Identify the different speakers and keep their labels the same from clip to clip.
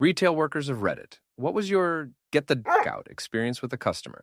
Speaker 1: Retail workers of Reddit. What was your get the duck out experience with a customer?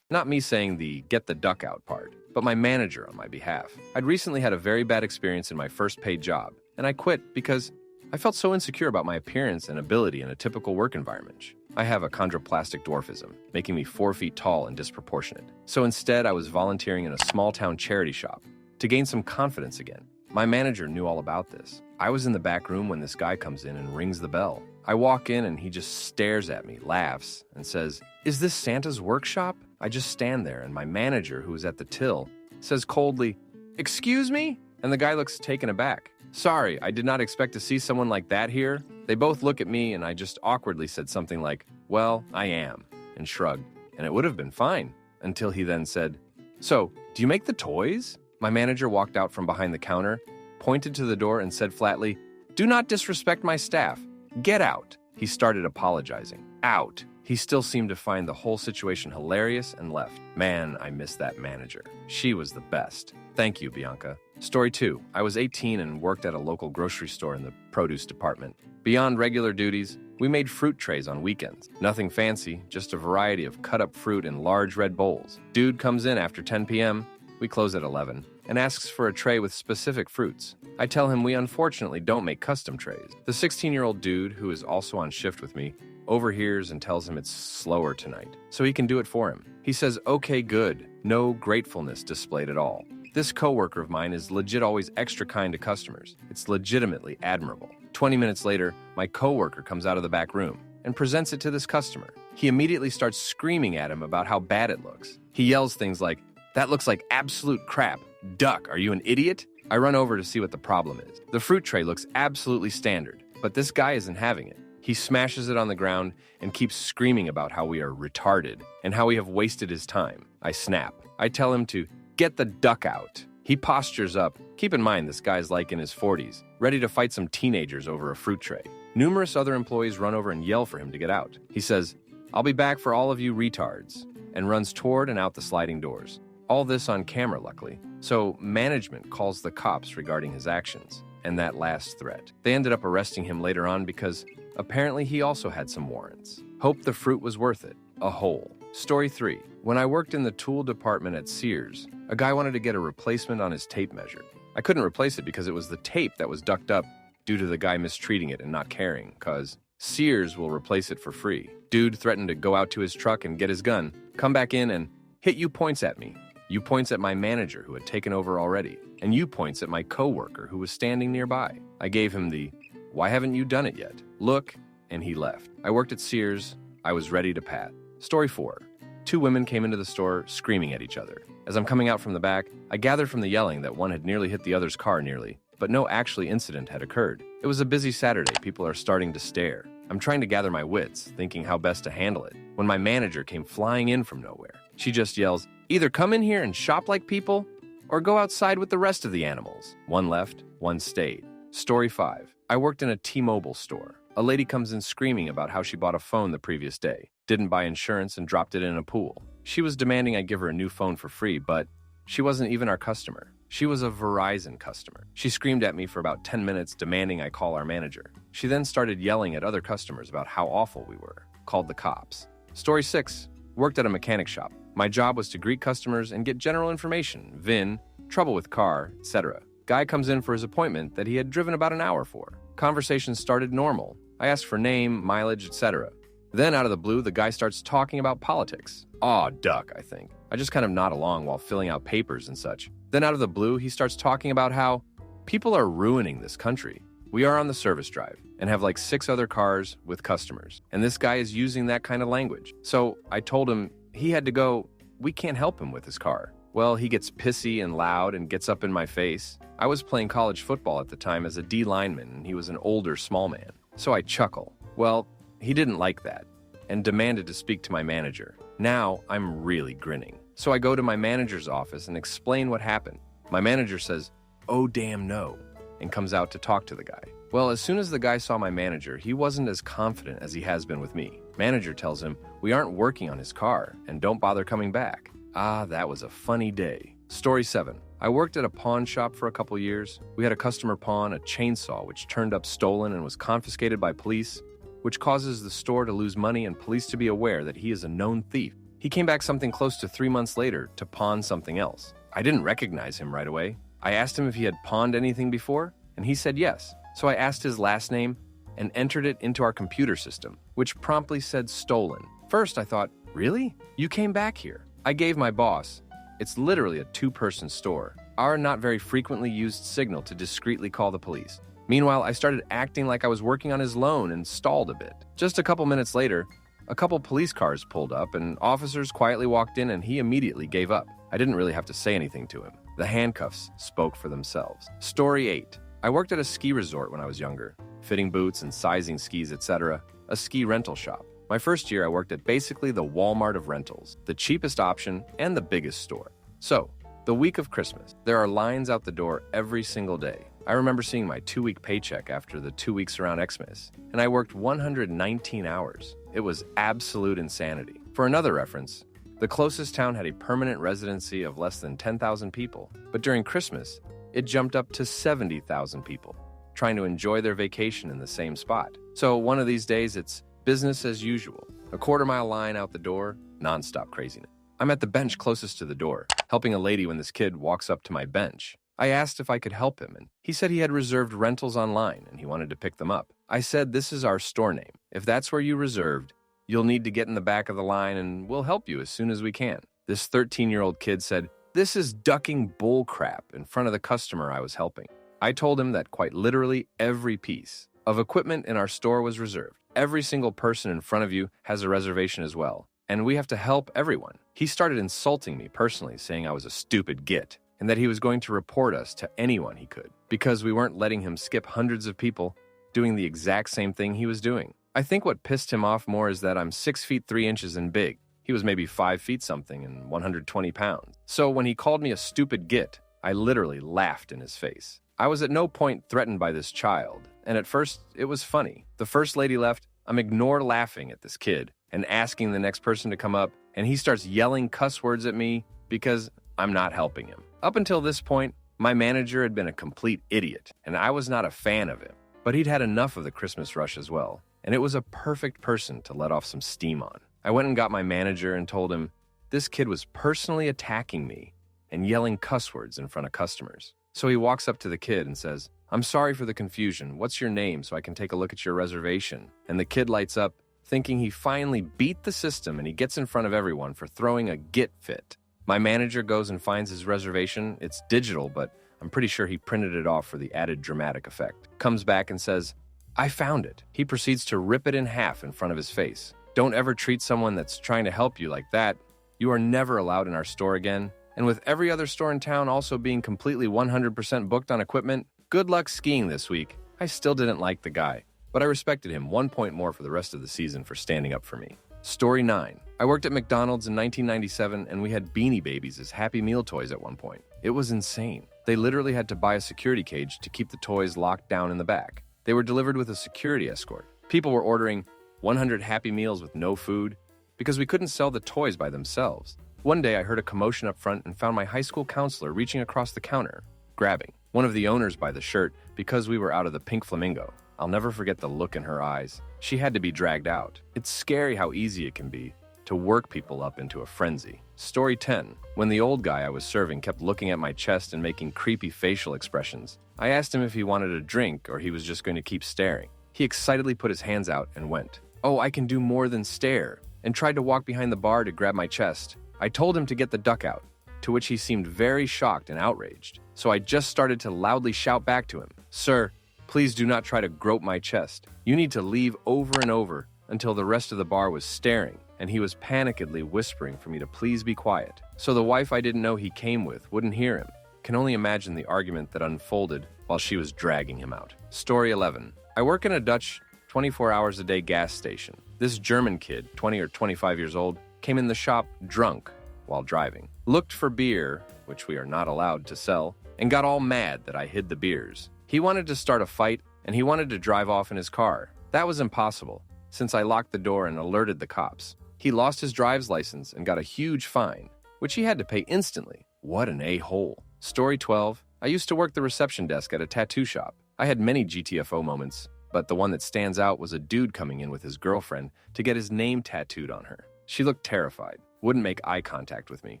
Speaker 1: Not me saying the get the duck out part, but my manager on my behalf. I'd recently had a very bad experience in my first paid job, and I quit because I felt so insecure about my appearance and ability in a typical work environment. I have a chondroplastic dwarfism, making me 4 feet tall and disproportionate. So instead, I was volunteering in a small-town charity shop to gain some confidence again. My manager knew all about this. I was in the back room when this guy comes in and rings the bell. I walk in and he just stares at me, laughs, and says, "Is this Santa's workshop?" I just stand there and my manager, who is at the till, says coldly, "Excuse me?" And the guy looks taken aback. "Sorry, I did not expect to see someone like that here." They both look at me and I just awkwardly said something like, "Well, I am," and shrugged. And it would have been fine until he then said, "So, do you make the toys?" My manager walked out from behind the counter, pointed to the door and said flatly, "Do not disrespect my staff. Get out." He started apologizing. Out. He still seemed to find the whole situation hilarious and left. Man, I miss that manager. She was the best. Thank you, Bianca. Story 2. I was 18 and worked at a local grocery store in the produce department. Beyond regular duties, we made fruit trays on weekends. Nothing fancy, just a variety of cut-up fruit in large red bowls. Dude comes in after 10 p.m., we close at 11, and asks for a tray with specific fruits. I tell him we unfortunately don't make custom trays. The 16-year-old dude, who is also on shift with me, overhears and tells him it's slower tonight, so he can do it for him. He says, "Okay, good." No gratefulness displayed at all. This coworker of mine is legit always extra kind to customers. It's legitimately admirable. 20 minutes later, my coworker comes out of the back room and presents it to this customer. He immediately starts screaming at him about how bad it looks. He yells things like, "That looks like absolute crap. Duck, are you an idiot?" I run over to see what the problem is. The fruit tray looks absolutely standard, but this guy isn't having it. He smashes it on the ground and keeps screaming about how we are retarded and how we have wasted his time. I snap. I tell him to get the duck out. He postures up. Keep in mind, this guy's like in his 40s, ready to fight some teenagers over a fruit tray. Numerous other employees run over and yell for him to get out. He says, "I'll be back for all of you retards," and runs toward and out the sliding doors. All this on camera, luckily. So management calls the cops regarding his actions and that last threat. They ended up arresting him later on because apparently he also had some warrants. Hope the fruit was worth it. A hole. Story 3. When I worked in the tool department at Sears, a guy wanted to get a replacement on his tape measure. I couldn't replace it because it was the tape that was ducked up due to the guy mistreating it and not caring, cause Sears will replace it for free. Dude threatened to go out to his truck and get his gun, come back in and hit you points at me. You points at my manager who had taken over already, and you points at my coworker who was standing nearby. I gave him the, "Why haven't you done it yet? Look," and he left. I worked at Sears. I was ready to pat. Story 4. 2 women came into the store screaming at each other. As I'm coming out from the back, I gathered from the yelling that one had nearly hit the other's car nearly, but no actual incident had occurred. It was a busy Saturday. People are starting to stare. I'm trying to gather my wits, thinking how best to handle it, when my manager came flying in from nowhere. She just yells, "Either come in here and shop like people, or go outside with the rest of the animals." One left, one stayed. Story 5. I worked in a T-Mobile store. A lady comes in screaming about how she bought a phone the previous day, didn't buy insurance, and dropped it in a pool. She was demanding I give her a new phone for free, but she wasn't even our customer. She was a Verizon customer. She screamed at me for about 10 minutes, demanding I call our manager. She then started yelling at other customers about how awful we were, called the cops. Story 6. Worked at a mechanic shop. My job was to greet customers and get general information, VIN, trouble with car, etc. Guy comes in for his appointment that he had driven about an hour for. Conversation started normal. I asked for name, mileage, etc. Then out of the blue, the guy starts talking about politics. Aw, duck, I think. I just kind of nod along while filling out papers and such. Then out of the blue, he starts talking about how people are ruining this country. We are on the service drive and have like 6 other cars with customers. And this guy is using that kind of language. So I told him he had to go. We can't help him with his car. Well, he gets pissy and loud and gets up in my face. I was playing college football at the time as a D lineman and he was an older small man. So I chuckle. Well, he didn't like that and demanded to speak to my manager. Now I'm really grinning. So I go to my manager's office and explain what happened. My manager says, "Oh, damn no," and comes out to talk to the guy. Well, as soon as the guy saw my manager, he wasn't as confident as he has been with me. Manager tells him, "We aren't working on his car, and don't bother coming back." Ah, that was a funny day. Story 7. I worked at a pawn shop for a couple years. We had a customer pawn a chainsaw which turned up stolen and was confiscated by police, which causes the store to lose money and police to be aware that he is a known thief. He came back something close to 3 months later to pawn something else. I didn't recognize him right away. I asked him if he had pawned anything before, and he said yes. So I asked his last name and entered it into our computer system, which promptly said stolen. First, I thought, really? You came back here? I gave my boss. It's literally a 2-person store. Our not very frequently used signal to discreetly call the police. Meanwhile, I started acting like I was working on his loan and stalled a bit. Just a couple minutes later, a couple police cars pulled up and officers quietly walked in and he immediately gave up. I didn't really have to say anything to him. The handcuffs spoke for themselves. Story 8. I worked at a ski resort when I was younger, fitting boots and sizing skis, etc., a ski rental shop. My first year, I worked at basically the Walmart of rentals, the cheapest option and the biggest store. So, the week of Christmas, there are lines out the door every single day. I remember seeing my 2-week paycheck after the 2 weeks around Xmas, and I worked 119 hours. It was absolute insanity. For another reference, the closest town had a permanent residency of less than 10,000 people, but during Christmas, it jumped up to 70,000 people, trying to enjoy their vacation in the same spot. So one of these days, it's business as usual. A quarter-mile line out the door, nonstop craziness. I'm at the bench closest to the door, helping a lady when this kid walks up to my bench. I asked if I could help him, and he said he had reserved rentals online and he wanted to pick them up. I said, this is our store name. If that's where you reserved, you'll need to get in the back of the line and we'll help you as soon as we can. This 13-year-old kid said, this is ducking bullcrap in front of the customer I was helping. I told him that quite literally every piece of equipment in our store was reserved. Every single person in front of you has a reservation as well, and we have to help everyone. He started insulting me personally, saying I was a stupid git, and that he was going to report us to anyone he could, because we weren't letting him skip hundreds of people doing the exact same thing he was doing. I think what pissed him off more is that I'm 6 feet 3 inches and big. He was maybe 5 feet something and 120 pounds. So when he called me a stupid git, I literally laughed in his face. I was at no point threatened by this child, and at first it was funny. The first lady left, I'm ignore laughing at this kid and asking the next person to come up, and he starts yelling cuss words at me because I'm not helping him. Up until this point, my manager had been a complete idiot, and I was not a fan of him. But he'd had enough of the Christmas rush as well, and it was a perfect person to let off some steam on. I went and got my manager and told him, this kid was personally attacking me and yelling cuss words in front of customers. So he walks up to the kid and says, I'm sorry for the confusion. What's your name so I can take a look at your reservation? And the kid lights up, thinking he finally beat the system, and he gets in front of everyone for throwing a git fit. My manager goes and finds his reservation. It's digital, but I'm pretty sure he printed it off for the added dramatic effect. Comes back and says, I found it. He proceeds to rip it in half in front of his face. Don't ever treat someone that's trying to help you like that. You are never allowed in our store again. And with every other store in town also being completely 100% booked on equipment, good luck skiing this week. I still didn't like the guy, but I respected him 1 point more for the rest of the season for standing up for me. Story 9. I worked at McDonald's in 1997 and we had Beanie Babies as Happy Meal toys at one point. It was insane. They literally had to buy a security cage to keep the toys locked down in the back. They were delivered with a security escort. People were ordering 100 Happy Meals with no food because we couldn't sell the toys by themselves. One day I heard a commotion up front and found my high school counselor reaching across the counter, grabbing one of the owners by the shirt because we were out of the pink flamingo. I'll never forget the look in her eyes. She had to be dragged out. It's scary how easy it can be to work people up into a frenzy. Story 10. When the old guy I was serving kept looking at my chest and making creepy facial expressions, I asked him if he wanted a drink or he was just going to keep staring. He excitedly put his hands out and went, "Oh, I can do more than stare," and tried to walk behind the bar to grab my chest. I told him to get the duck out, to which he seemed very shocked and outraged. So I just started to loudly shout back to him, "Sir, please do not try to grope my chest. You need to leave," over and over until the rest of the bar was staring, and he was panikedly whispering for me to please be quiet. So the wife I didn't know he came with wouldn't hear him. Can only imagine the argument that unfolded while she was dragging him out. Story 11. I work in a Dutch 24 hours a day gas station. This German kid, 20 or 25 years old, came in the shop drunk while driving, looked for beer, which we are not allowed to sell, and got all mad that I hid the beers. He wanted to start a fight, and he wanted to drive off in his car. That was impossible, since I locked the door and alerted the cops. He lost his driver's license and got a huge fine, which he had to pay instantly. What an a-hole. Story 12. I used to work the reception desk at a tattoo shop. I had many GTFO moments, but the one that stands out was a dude coming in with his girlfriend to get his name tattooed on her. She looked terrified, wouldn't make eye contact with me,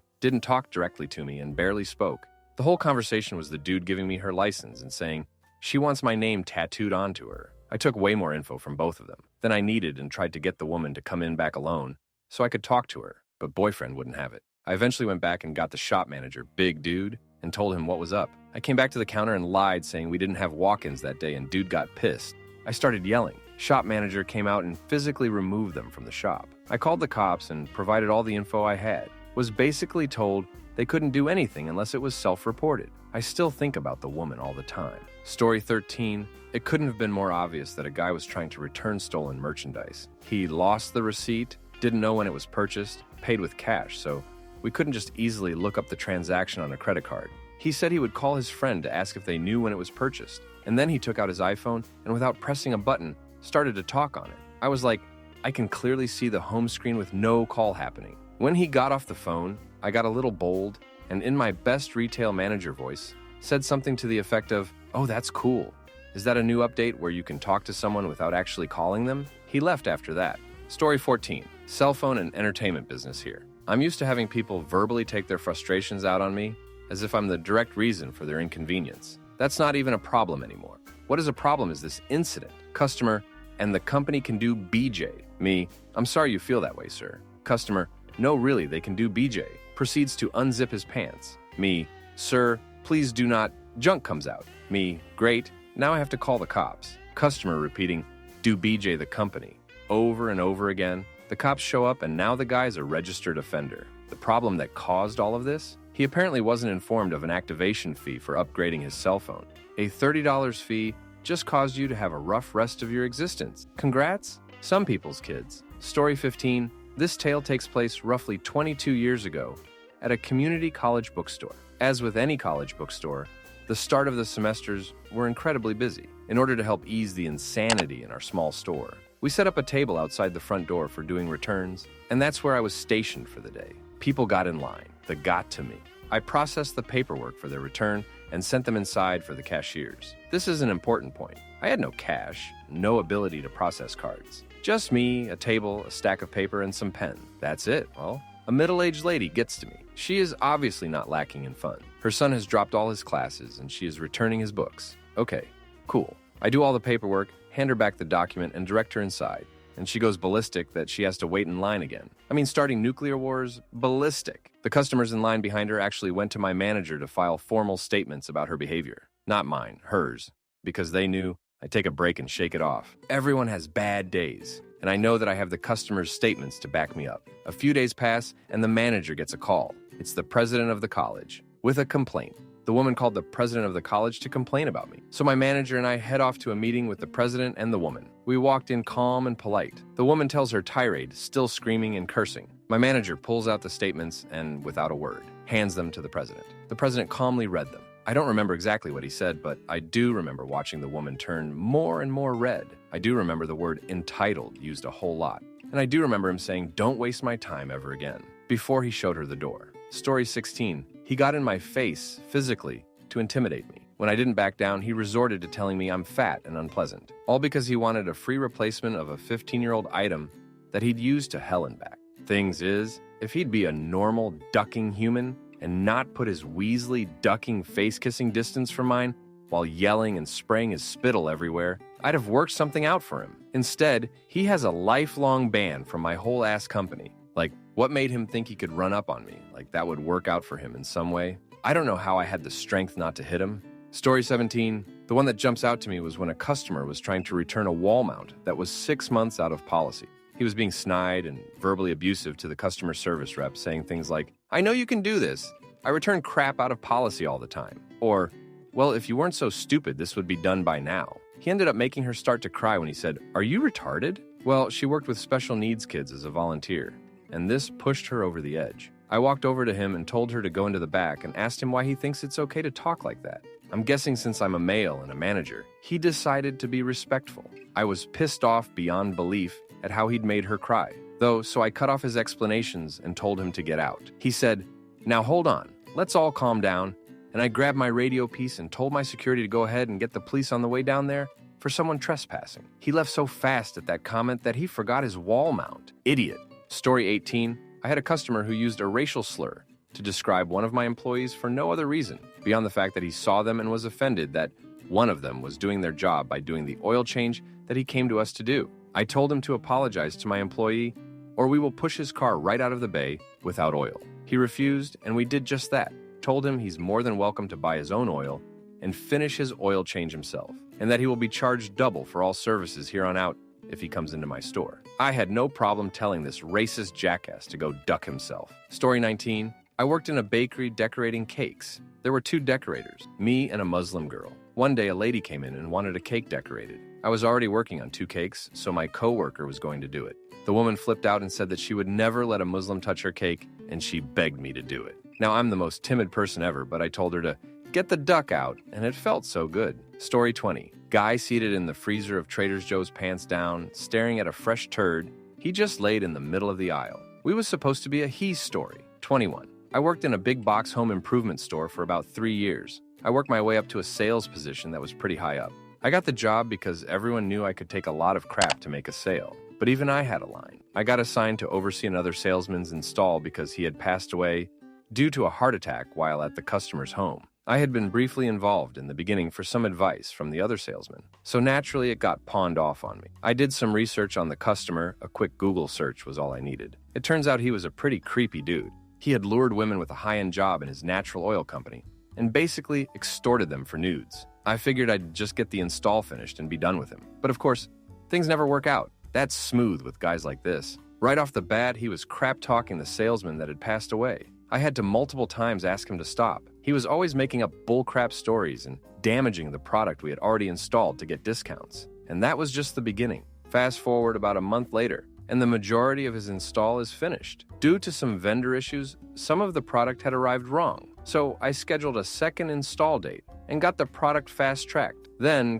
Speaker 1: didn't talk directly to me, and barely spoke. The whole conversation was the dude giving me her license and saying, she wants my name tattooed onto her. I took way more info from both of them than I needed and tried to get the woman to come in back alone so I could talk to her, but boyfriend wouldn't have it. I eventually went back and got the shop manager, big dude, and told him what was up. I came back to the counter and lied, saying we didn't have walk-ins that day, and dude got pissed. I started yelling. Shop manager came out and physically removed them from the shop. I called the cops and provided all the info I had. Was basically told they couldn't do anything unless it was self-reported. I still think about the woman all the time. Story 13. It couldn't have been more obvious that a guy was trying to return stolen merchandise. He lost the receipt, didn't know when it was purchased, paid with cash, so we couldn't just easily look up the transaction on a credit card. He said he would call his friend to ask if they knew when it was purchased, and then he took out his iPhone and without pressing a button, started to talk on it. I was like, I can clearly see the home screen with no call happening. When he got off the phone, I got a little bold, and in my best retail manager voice, said something to the effect of, "Oh, that's cool. Is that a new update where you can talk to someone without actually calling them?" He left after that. Story 14. Cell phone and entertainment business here. I'm used to having people verbally take their frustrations out on me as if I'm the direct reason for their inconvenience. That's not even a problem anymore. What is a problem is this incident. Customer, and the company can do BJ. Me, I'm sorry you feel that way, sir. Customer, no really, they can do BJ. Proceeds to unzip his pants. Me, sir, please do not. Junk comes out. Me, great, now I have to call the cops. Customer repeating, do BJ the company. Over and over again. The cops show up and now the guy's a registered offender. The problem that caused all of this? He apparently wasn't informed of an activation fee for upgrading his cell phone. A $30 fee just caused you to have a rough rest of your existence. Congrats? Some people's kids. Story 15. This tale takes place roughly 22 years ago at a community college bookstore. As with any college bookstore, the start of the semesters were incredibly busy. In order to help ease the insanity in our small store, we set up a table outside the front door for doing returns, and that's where I was stationed for the day. People got in line. They got to me. I processed the paperwork for their return and sent them inside for the cashiers. This is an important point. I had no cash, no ability to process cards. Just me, a table, a stack of paper, and some pen. That's it. Well, a middle-aged lady gets to me. She is obviously not lacking in fun. Her son has dropped all his classes, and she is returning his books. Okay, cool. I do all the paperwork, hand her back the document, and direct her inside. And she goes ballistic that she has to wait in line again. I mean, starting nuclear wars? Ballistic. The customers in line behind her actually went to my manager to file formal statements about her behavior. Not mine, hers. Because they knew I'd take a break and shake it off. Everyone has bad days, and I know that I have the customer's statements to back me up. A few days pass, and the manager gets a call. It's the president of the college, with a complaint. The woman called the president of the college to complain about me. So my manager and I head off to a meeting with the president and the woman. We walked in calm and polite. The woman tells her tirade, still screaming and cursing. My manager pulls out the statements and, without a word, hands them to the president. The president calmly read them. I don't remember exactly what he said, but I do remember watching the woman turn more and more red. I do remember the word entitled used a whole lot. And I do remember him saying, "Don't waste my time ever again," before he showed her the door. Story 16. He got in my face, physically, to intimidate me. When I didn't back down, he resorted to telling me I'm fat and unpleasant. All because he wanted a free replacement of a 15-year-old item that he'd used to hell and back. Things is, if he'd be a normal, ducking human and not put his Weasley, ducking, face-kissing distance from mine while yelling and spraying his spittle everywhere, I'd have worked something out for him. Instead, he has a lifelong ban from my whole ass company. Like, what made him think he could run up on me? Like that would work out for him in some way? I don't know how I had the strength not to hit him. Story 17. The one that jumps out to me was when a customer was trying to return a wall mount that was 6 months out of policy. He was being snide and verbally abusive to the customer service rep, saying things like, "I know you can do this. I return crap out of policy all the time." Or, "Well, if you weren't so stupid, this would be done by now." He ended up making her start to cry when he said, "Are you retarded?" Well, she worked with special needs kids as a volunteer, and this pushed her over the edge. I walked over to him and told her to go into the back and asked him why he thinks it's okay to talk like that. I'm guessing since I'm a male and a manager, he decided to be respectful. I was pissed off beyond belief at how he'd made her cry, though, so I cut off his explanations and told him to get out. He said, "Now hold on, let's all calm down, and I grabbed my radio piece and told my security to go ahead and get the police on the way down there for someone trespassing. He left so fast at that comment that he forgot his wall mount. Idiot. Story 18. I had a customer who used a racial slur to describe one of my employees for no other reason, beyond the fact that he saw them and was offended that one of them was doing their job by doing the oil change that he came to us to do. I told him to apologize to my employee, or we will push his car right out of the bay without oil. He refused, and we did just that. Told him he's more than welcome to buy his own oil and finish his oil change himself, and that he will be charged double for all services here on out if he comes into my store. I had no problem telling this racist jackass to go duck himself. Story 19. I worked in a bakery decorating cakes. There were 2 decorators, me and a Muslim girl. One day a lady came in and wanted a cake decorated. I was already working on 2 cakes, so my coworker was going to do it. The woman flipped out and said that she would never let a Muslim touch her cake, and she begged me to do it. Now, I'm the most timid person ever, but I told her to get the duck out, and it felt so good. Story 20. Guy seated in the freezer of Trader Joe's, pants down, staring at a fresh turd. He just laid in the middle of the aisle. We was supposed to be a he story. 21. I worked in a big box home improvement store for about 3 years. I worked my way up to a sales position that was pretty high up. I got the job because everyone knew I could take a lot of crap to make a sale. But even I had a line. I got assigned to oversee another salesman's install because he had passed away due to a heart attack while at the customer's home. I had been briefly involved in the beginning for some advice from the other salesman, so naturally it got pawned off on me. I did some research on the customer. A quick Google search was all I needed. It turns out he was a pretty creepy dude. He had lured women with a high-end job in his natural oil company and basically extorted them for nudes. I figured I'd just get the install finished and be done with him. But of course, things never work out. That's smooth with guys like this. Right off the bat, he was crap-talking the salesman that had passed away. I had to multiple times ask him to stop. He was always making up bullcrap stories and damaging the product we had already installed to get discounts. And that was just the beginning. Fast forward about a month later, and the majority of his install is finished. Due to some vendor issues, some of the product had arrived wrong. So I scheduled a second install date and got the product fast-tracked.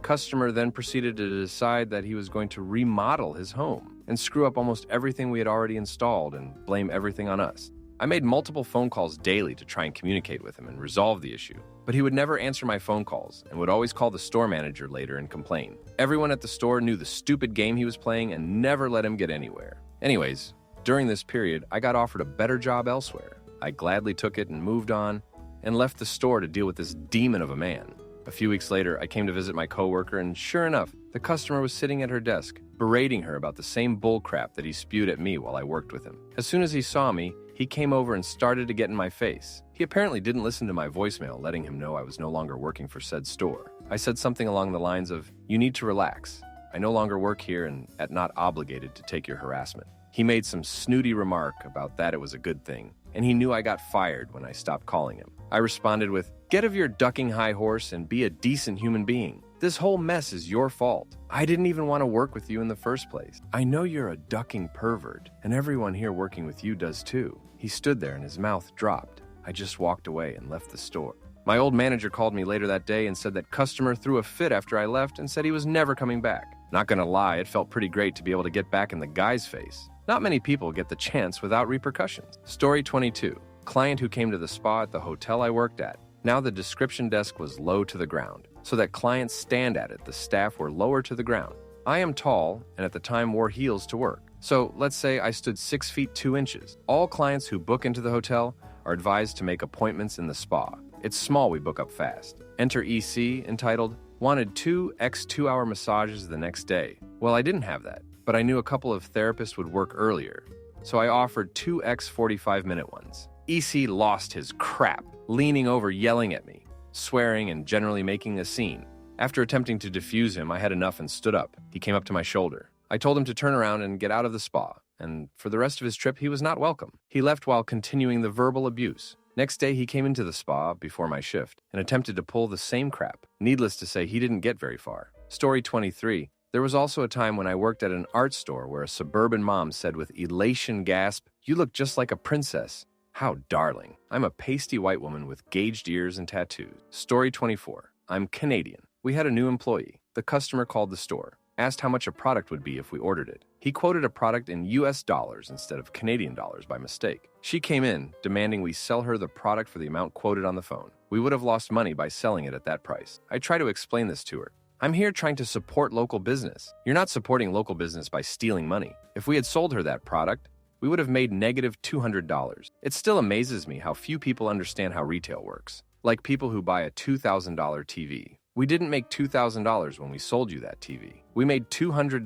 Speaker 1: Customer then proceeded to decide that he was going to remodel his home and screw up almost everything we had already installed and blame everything on us. I made multiple phone calls daily to try and communicate with him and resolve the issue, but he would never answer my phone calls and would always call the store manager later and complain. Everyone at the store knew the stupid game he was playing and never let him get anywhere. Anyways, during this period, I got offered a better job elsewhere. I gladly took it and moved on and left the store to deal with this demon of a man. A few weeks later, I came to visit my coworker, and sure enough, the customer was sitting at her desk, berating her about the same bullcrap that he spewed at me while I worked with him. As soon as he saw me, he came over and started to get in my face. He apparently didn't listen to my voicemail, letting him know I was no longer working for said store. I said something along the lines of, "You need to relax. I no longer work here and am not obligated to take your harassment." He made some snooty remark about that it was a good thing, and he knew I got fired when I stopped calling him. I responded with, "Get of your ducking high horse and be a decent human being. This whole mess is your fault. I didn't even want to work with you in the first place. I know you're a ducking pervert, and everyone here working with you does too." He stood there and his mouth dropped. I just walked away and left the store. My old manager called me later that day and said that customer threw a fit after I left and said he was never coming back. Not gonna lie, it felt pretty great to be able to get back in the guy's face. Not many people get the chance without repercussions. Story 22. Client who came to the spa at the hotel I worked at. Now the description desk was low to the ground, so that clients stand at it. The staff were lower to the ground. I am tall and at the time wore heels to work. So let's say I stood 6 feet 2 inches. All clients who book into the hotel are advised to make appointments in the spa. It's small, we book up fast. Enter EC entitled, "Wanted 2x 2-hour massages the next day." Well, I didn't have that, but I knew a couple of therapists would work earlier, so I offered 2x 45-minute ones. EC lost his crap, leaning over yelling at me, swearing and generally making a scene. After attempting to defuse him, I had enough and stood up. He came up to my shoulder. I told him to turn around and get out of the spa, and for the rest of his trip, he was not welcome. He left while continuing the verbal abuse. Next day, he came into the spa before my shift and attempted to pull the same crap. Needless to say, he didn't get very far. Story 23. There was also a time when I worked at an art store where a suburban mom said with elation gasp, "You look just like a princess." How darling. I'm a pasty white woman with gauged ears and tattoos. Story 24. I'm Canadian. We had a new employee. The customer called the store. asked how much a product would be if we ordered it. He quoted a product in US dollars instead of Canadian dollars by mistake. She came in, demanding we sell her the product for the amount quoted on the phone. We would have lost money by selling it at that price. I try to explain this to her. I'm here trying to support local business. You're not supporting local business by stealing money. If we had sold her that product, we would have made negative $200. It still amazes me how few people understand how retail works. Like people who buy a $2,000 TV. We didn't make $2,000 when we sold you that TV. We made $200.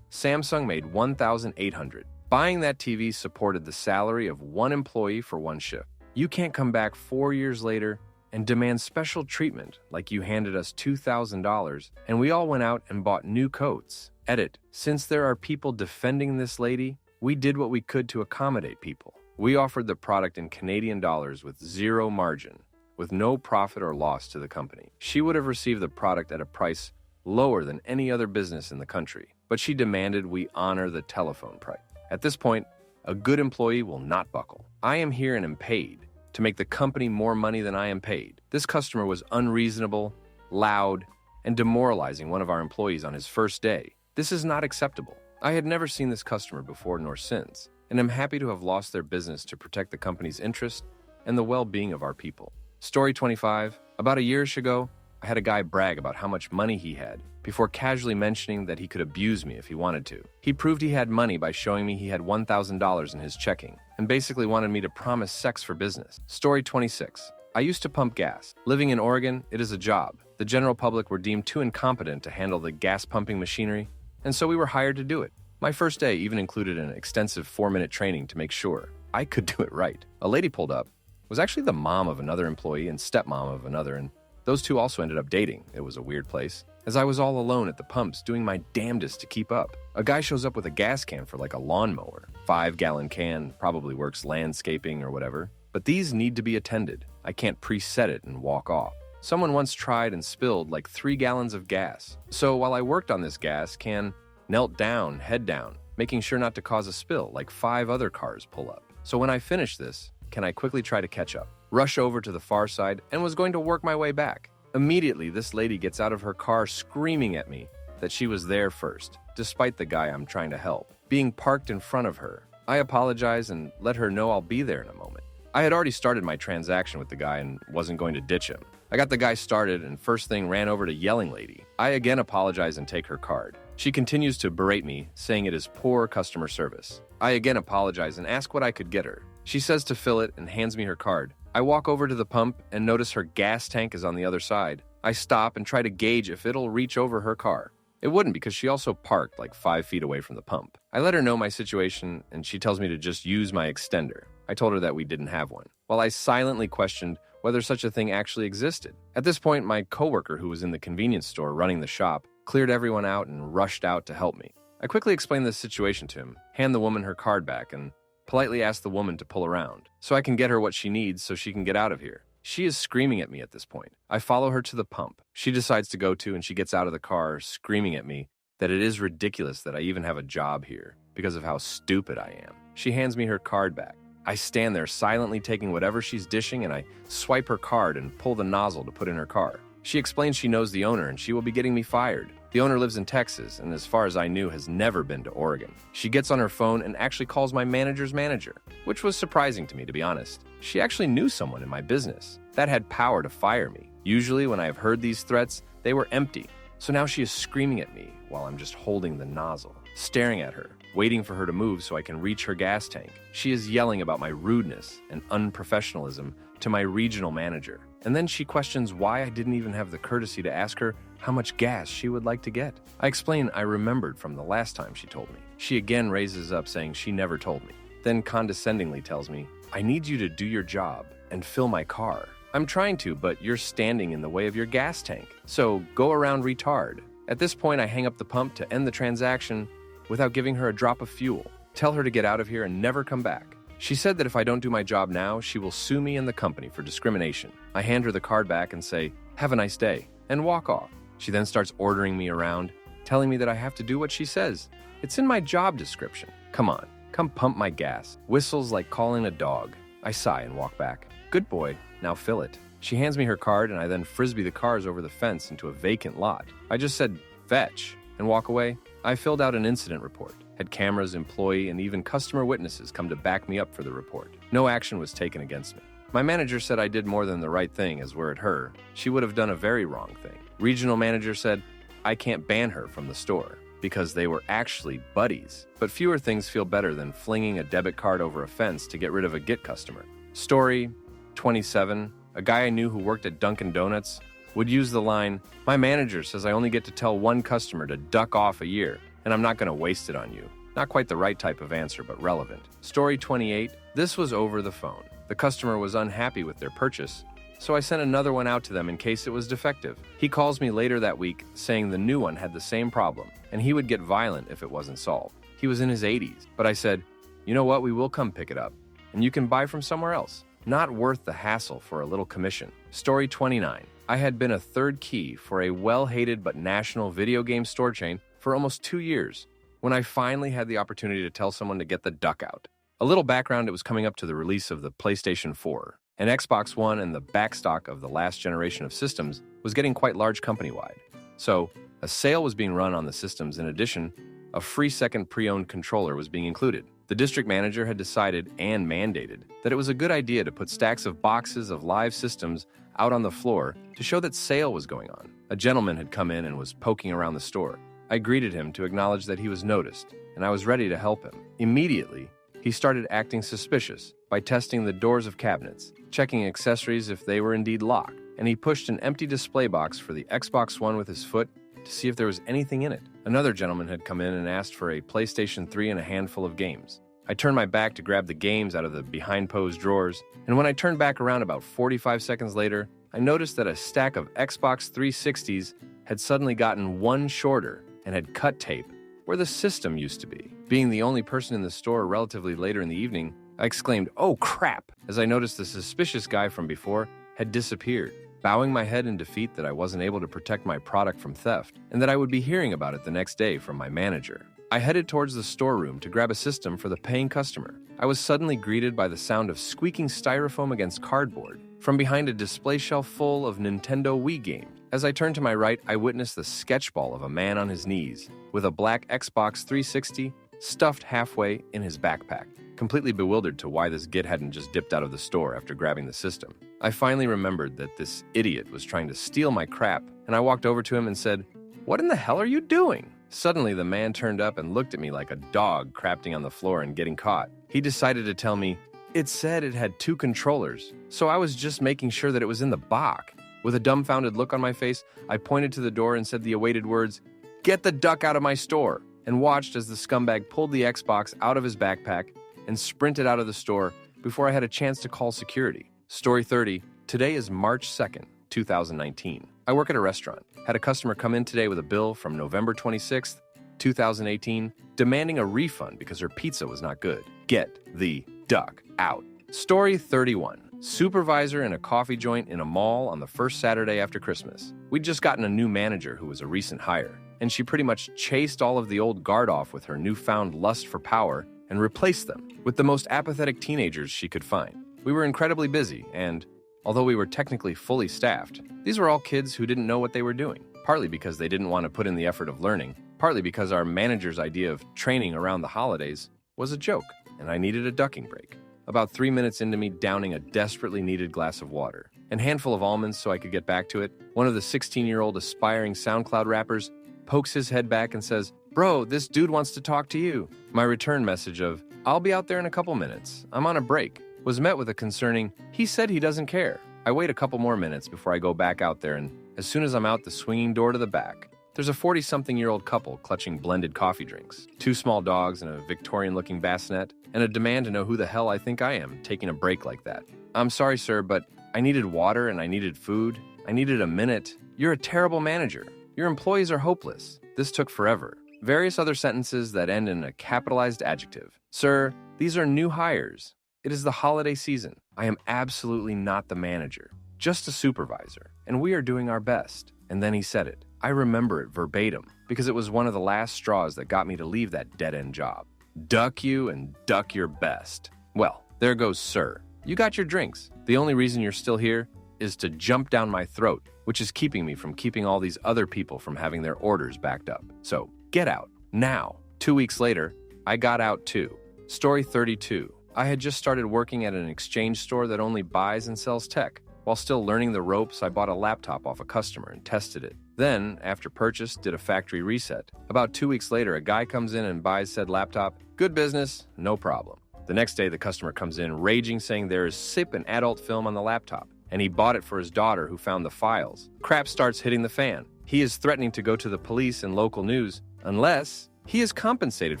Speaker 1: Samsung made $1,800. Buying that TV supported the salary of one employee for one shift. You can't come back 4 years later and demand special treatment like you handed us $2,000 and we all went out and bought new coats. Edit. Since there are people defending this lady, we did what we could to accommodate people. We offered the product in Canadian dollars with zero margin, with no profit or loss to the company. She would have received the product at a price lower than any other business in the country, but she demanded we honor the telephone price. At this point, a good employee will not buckle. I am here and am paid to make the company more money than I am paid. This customer was unreasonable, loud, and demoralizing one of our employees on his first day. This is not acceptable. I had never seen this customer before nor since, and am happy to have lost their business to protect the company's interest and the well-being of our people. Story 25. About a year ago, I had a guy brag about how much money he had before casually mentioning that he could abuse me if he wanted to. He proved he had money by showing me he had $1,000 in his checking and basically wanted me to promise sex for business. Story 26. I used to pump gas. Living in Oregon, it is a job. The general public were deemed too incompetent to handle the gas pumping machinery, and so we were hired to do it. My first day even included an extensive 4-minute training to make sure I could do it right. A lady pulled up, was actually the mom of another employee and stepmom of another, and those two also ended up dating. It was a weird place, as I was all alone at the pumps doing my damnedest to keep up. A guy shows up with a gas can for like a lawnmower. 5-gallon can, probably works landscaping or whatever. But these need to be attended. I can't preset it and walk off. Someone once tried and spilled like 3 gallons of gas. So while I worked on this gas can, knelt down, head down, making sure not to cause a spill like 5 other cars pull up. So when I finish this, can I quickly try to catch up? Rush over to the far side and was going to work my way back. Immediately, this lady gets out of her car screaming at me that she was there first, despite the guy I'm trying to help being parked in front of her. I apologize and let her know I'll be there in a moment. I had already started my transaction with the guy and wasn't going to ditch him. I got the guy started and first thing ran over to yelling lady. I again apologize and take her card. She continues to berate me, saying it is poor customer service. I again apologize and ask what I could get her. She says to fill it and hands me her card. I walk over to the pump and notice her gas tank is on the other side. I stop and try to gauge if it'll reach over her car. It wouldn't because she also parked like 5 feet away from the pump. I let her know my situation and she tells me to just use my extender. I told her that we didn't have one, while I silently questioned whether such a thing actually existed. At this point, my coworker who was in the convenience store running the shop cleared everyone out and rushed out to help me. I quickly explained the situation to him, hand the woman her card back, and politely ask the woman to pull around so I can get her what she needs so she can get out of here. She is screaming at me at this point. I follow her to the pump. She decides to go to and she gets out of the car screaming at me that it is ridiculous that I even have a job here because of how stupid I am. She hands me her card back. I stand there silently taking whatever she's dishing and I swipe her card and pull the nozzle to put in her car. She explains she knows the owner and she will be getting me fired. The owner lives in Texas and as far as I knew has never been to Oregon. She gets on her phone and actually calls my manager's manager, which was surprising to me, to be honest. She actually knew someone in my business that had power to fire me. Usually when I have heard these threats, they were empty. So now she is screaming at me while I'm just holding the nozzle, staring at her, waiting for her to move so I can reach her gas tank. She is yelling about my rudeness and unprofessionalism to my regional manager. And then she questions why I didn't even have the courtesy to ask her how much gas she would like to get. I explain I remembered from the last time she told me. She again raises up saying she never told me. Then condescendingly tells me, I need you to do your job and fill my car. I'm trying to, but you're standing in the way of your gas tank. So go around retard. At this point, I hang up the pump to end the transaction without giving her a drop of fuel. Tell her to get out of here and never come back. She said that if I don't do my job now, she will sue me and the company for discrimination. I hand her the card back and say, have a nice day, and walk off. She then starts ordering me around, telling me that I have to do what she says. It's in my job description. Come on, come pump my gas. Whistles like calling a dog. I sigh and walk back. Good boy, now fill it. She hands me her card and I then frisbee the cars over the fence into a vacant lot. I just said, fetch, and walk away. I filled out an incident report, had cameras, employee, and even customer witnesses come to back me up for the report. No action was taken against me. My manager said I did more than the right thing, as were it her. She would have done a very wrong thing. Regional manager said I can't ban her from the store because they were actually buddies. But fewer things feel better than flinging a debit card over a fence to get rid of a Git customer. Story 27. A guy I knew who worked at Dunkin' Donuts would use the line, "My manager says I only get to tell one customer to duck off a year, and I'm not going to waste it on you." Not quite the right type of answer, but relevant. Story 28. This was over the phone. The customer was unhappy with their purchase, so I sent another one out to them in case it was defective. He calls me later that week saying the new one had the same problem, and he would get violent if it wasn't solved. He was in his 80s, but I said, "You know what, we will come pick it up, and you can buy from somewhere else." Not worth the hassle for a little commission. Story 29. I had been a third key for a well-hated but national video game store chain for almost 2 years when I finally had the opportunity to tell someone to get the duck out. A little background, it was coming up to the release of the PlayStation 4, and Xbox One and the backstock of the last generation of systems was getting quite large company-wide. So, a sale was being run on the systems. In addition, a free second pre-owned controller was being included. The district manager had decided and mandated that it was a good idea to put stacks of boxes of live systems out on the floor to show that sale was going on. A gentleman had come in and was poking around the store. I greeted him to acknowledge that he was noticed, and I was ready to help him. Immediately, he started acting suspicious by testing the doors of cabinets, checking accessories if they were indeed locked, and he pushed an empty display box for the Xbox One with his foot to see if there was anything in it. Another gentleman had come in and asked for a PlayStation 3 and a handful of games. I turned my back to grab the games out of the behind-posed drawers, and when I turned back around about 45 seconds later, I noticed that a stack of Xbox 360s had suddenly gotten one shorter and had cut tape where the system used to be. Being the only person in the store relatively later in the evening, I exclaimed, "Oh crap!" as I noticed the suspicious guy from before had disappeared. Bowing my head in defeat that I wasn't able to protect my product from theft, and that I would be hearing about it the next day from my manager. I headed towards the storeroom to grab a system for the paying customer. I was suddenly greeted by the sound of squeaking styrofoam against cardboard from behind a display shelf full of Nintendo Wii games. As I turned to my right, I witnessed the sketchball of a man on his knees with a black Xbox 360 stuffed halfway in his backpack, completely bewildered to why this git hadn't just dipped out of the store after grabbing the system. I finally remembered that this idiot was trying to steal my crap, and I walked over to him and said, "What in the hell are you doing?" Suddenly, the man turned up and looked at me like a dog crapping on the floor and getting caught. He decided to tell me, "It said it had 2 controllers, so I was just making sure that it was in the box." With a dumbfounded look on my face, I pointed to the door and said the awaited words, "Get the duck out of my store," and watched as the scumbag pulled the Xbox out of his backpack and sprinted out of the store before I had a chance to call security. Story 30. Today is March 2nd, 2019. I work at a restaurant. Had a customer come in today with a bill from November 26th, 2018, demanding a refund because her pizza was not good. Get the duck out. Story 31. Supervisor in a coffee joint in a mall on the first Saturday after Christmas. We'd just gotten a new manager who was a recent hire, and she pretty much chased all of the old guard off with her newfound lust for power and replaced them with the most apathetic teenagers she could find. We were incredibly busy, and although we were technically fully staffed, these were all kids who didn't know what they were doing, partly because they didn't want to put in the effort of learning, partly because our manager's idea of training around the holidays was a joke, and I needed a ducking break. About 3 minutes into me downing a desperately needed glass of water, and handful of almonds so I could get back to it, one of the 16-year-old aspiring SoundCloud rappers pokes his head back and says, "Bro, this dude wants to talk to you." My return message of, "I'll be out there in a couple minutes, I'm on a break," was met with a concerning, "He said he doesn't care." I wait a couple more minutes before I go back out there, and as soon as I'm out the swinging door to the back, there's a 40-something-year-old couple clutching blended coffee drinks, 2 small dogs and a Victorian-looking bassinet, and a demand to know who the hell I think I am taking a break like that. "I'm sorry, sir, but I needed water and I needed food. I needed a minute. You're a terrible manager. Your employees are hopeless. This took forever." Various other sentences that end in a capitalized adjective. "Sir, these are new hires. It is the holiday season. I am absolutely not the manager, just a supervisor, and we are doing our best." And then he said it. I remember it verbatim because it was one of the last straws that got me to leave that dead-end job. Duck you and duck your best. Well, there goes sir. You got your drinks. The only reason you're still here is to jump down my throat with which is keeping me from keeping all these other people from having their orders backed up. So, get out, now. 2 weeks later, I got out too. Story 32. I had just started working at an exchange store that only buys and sells tech. While still learning the ropes, I bought a laptop off a customer and tested it. Then, after purchase, did a factory reset. About 2 weeks later, a guy comes in and buys said laptop. Good business, no problem. The next day, the customer comes in, raging, saying there is SIP and adult film on the laptop, and he bought it for his daughter who found the files. Crap starts hitting the fan. He is threatening to go to the police and local news unless he is compensated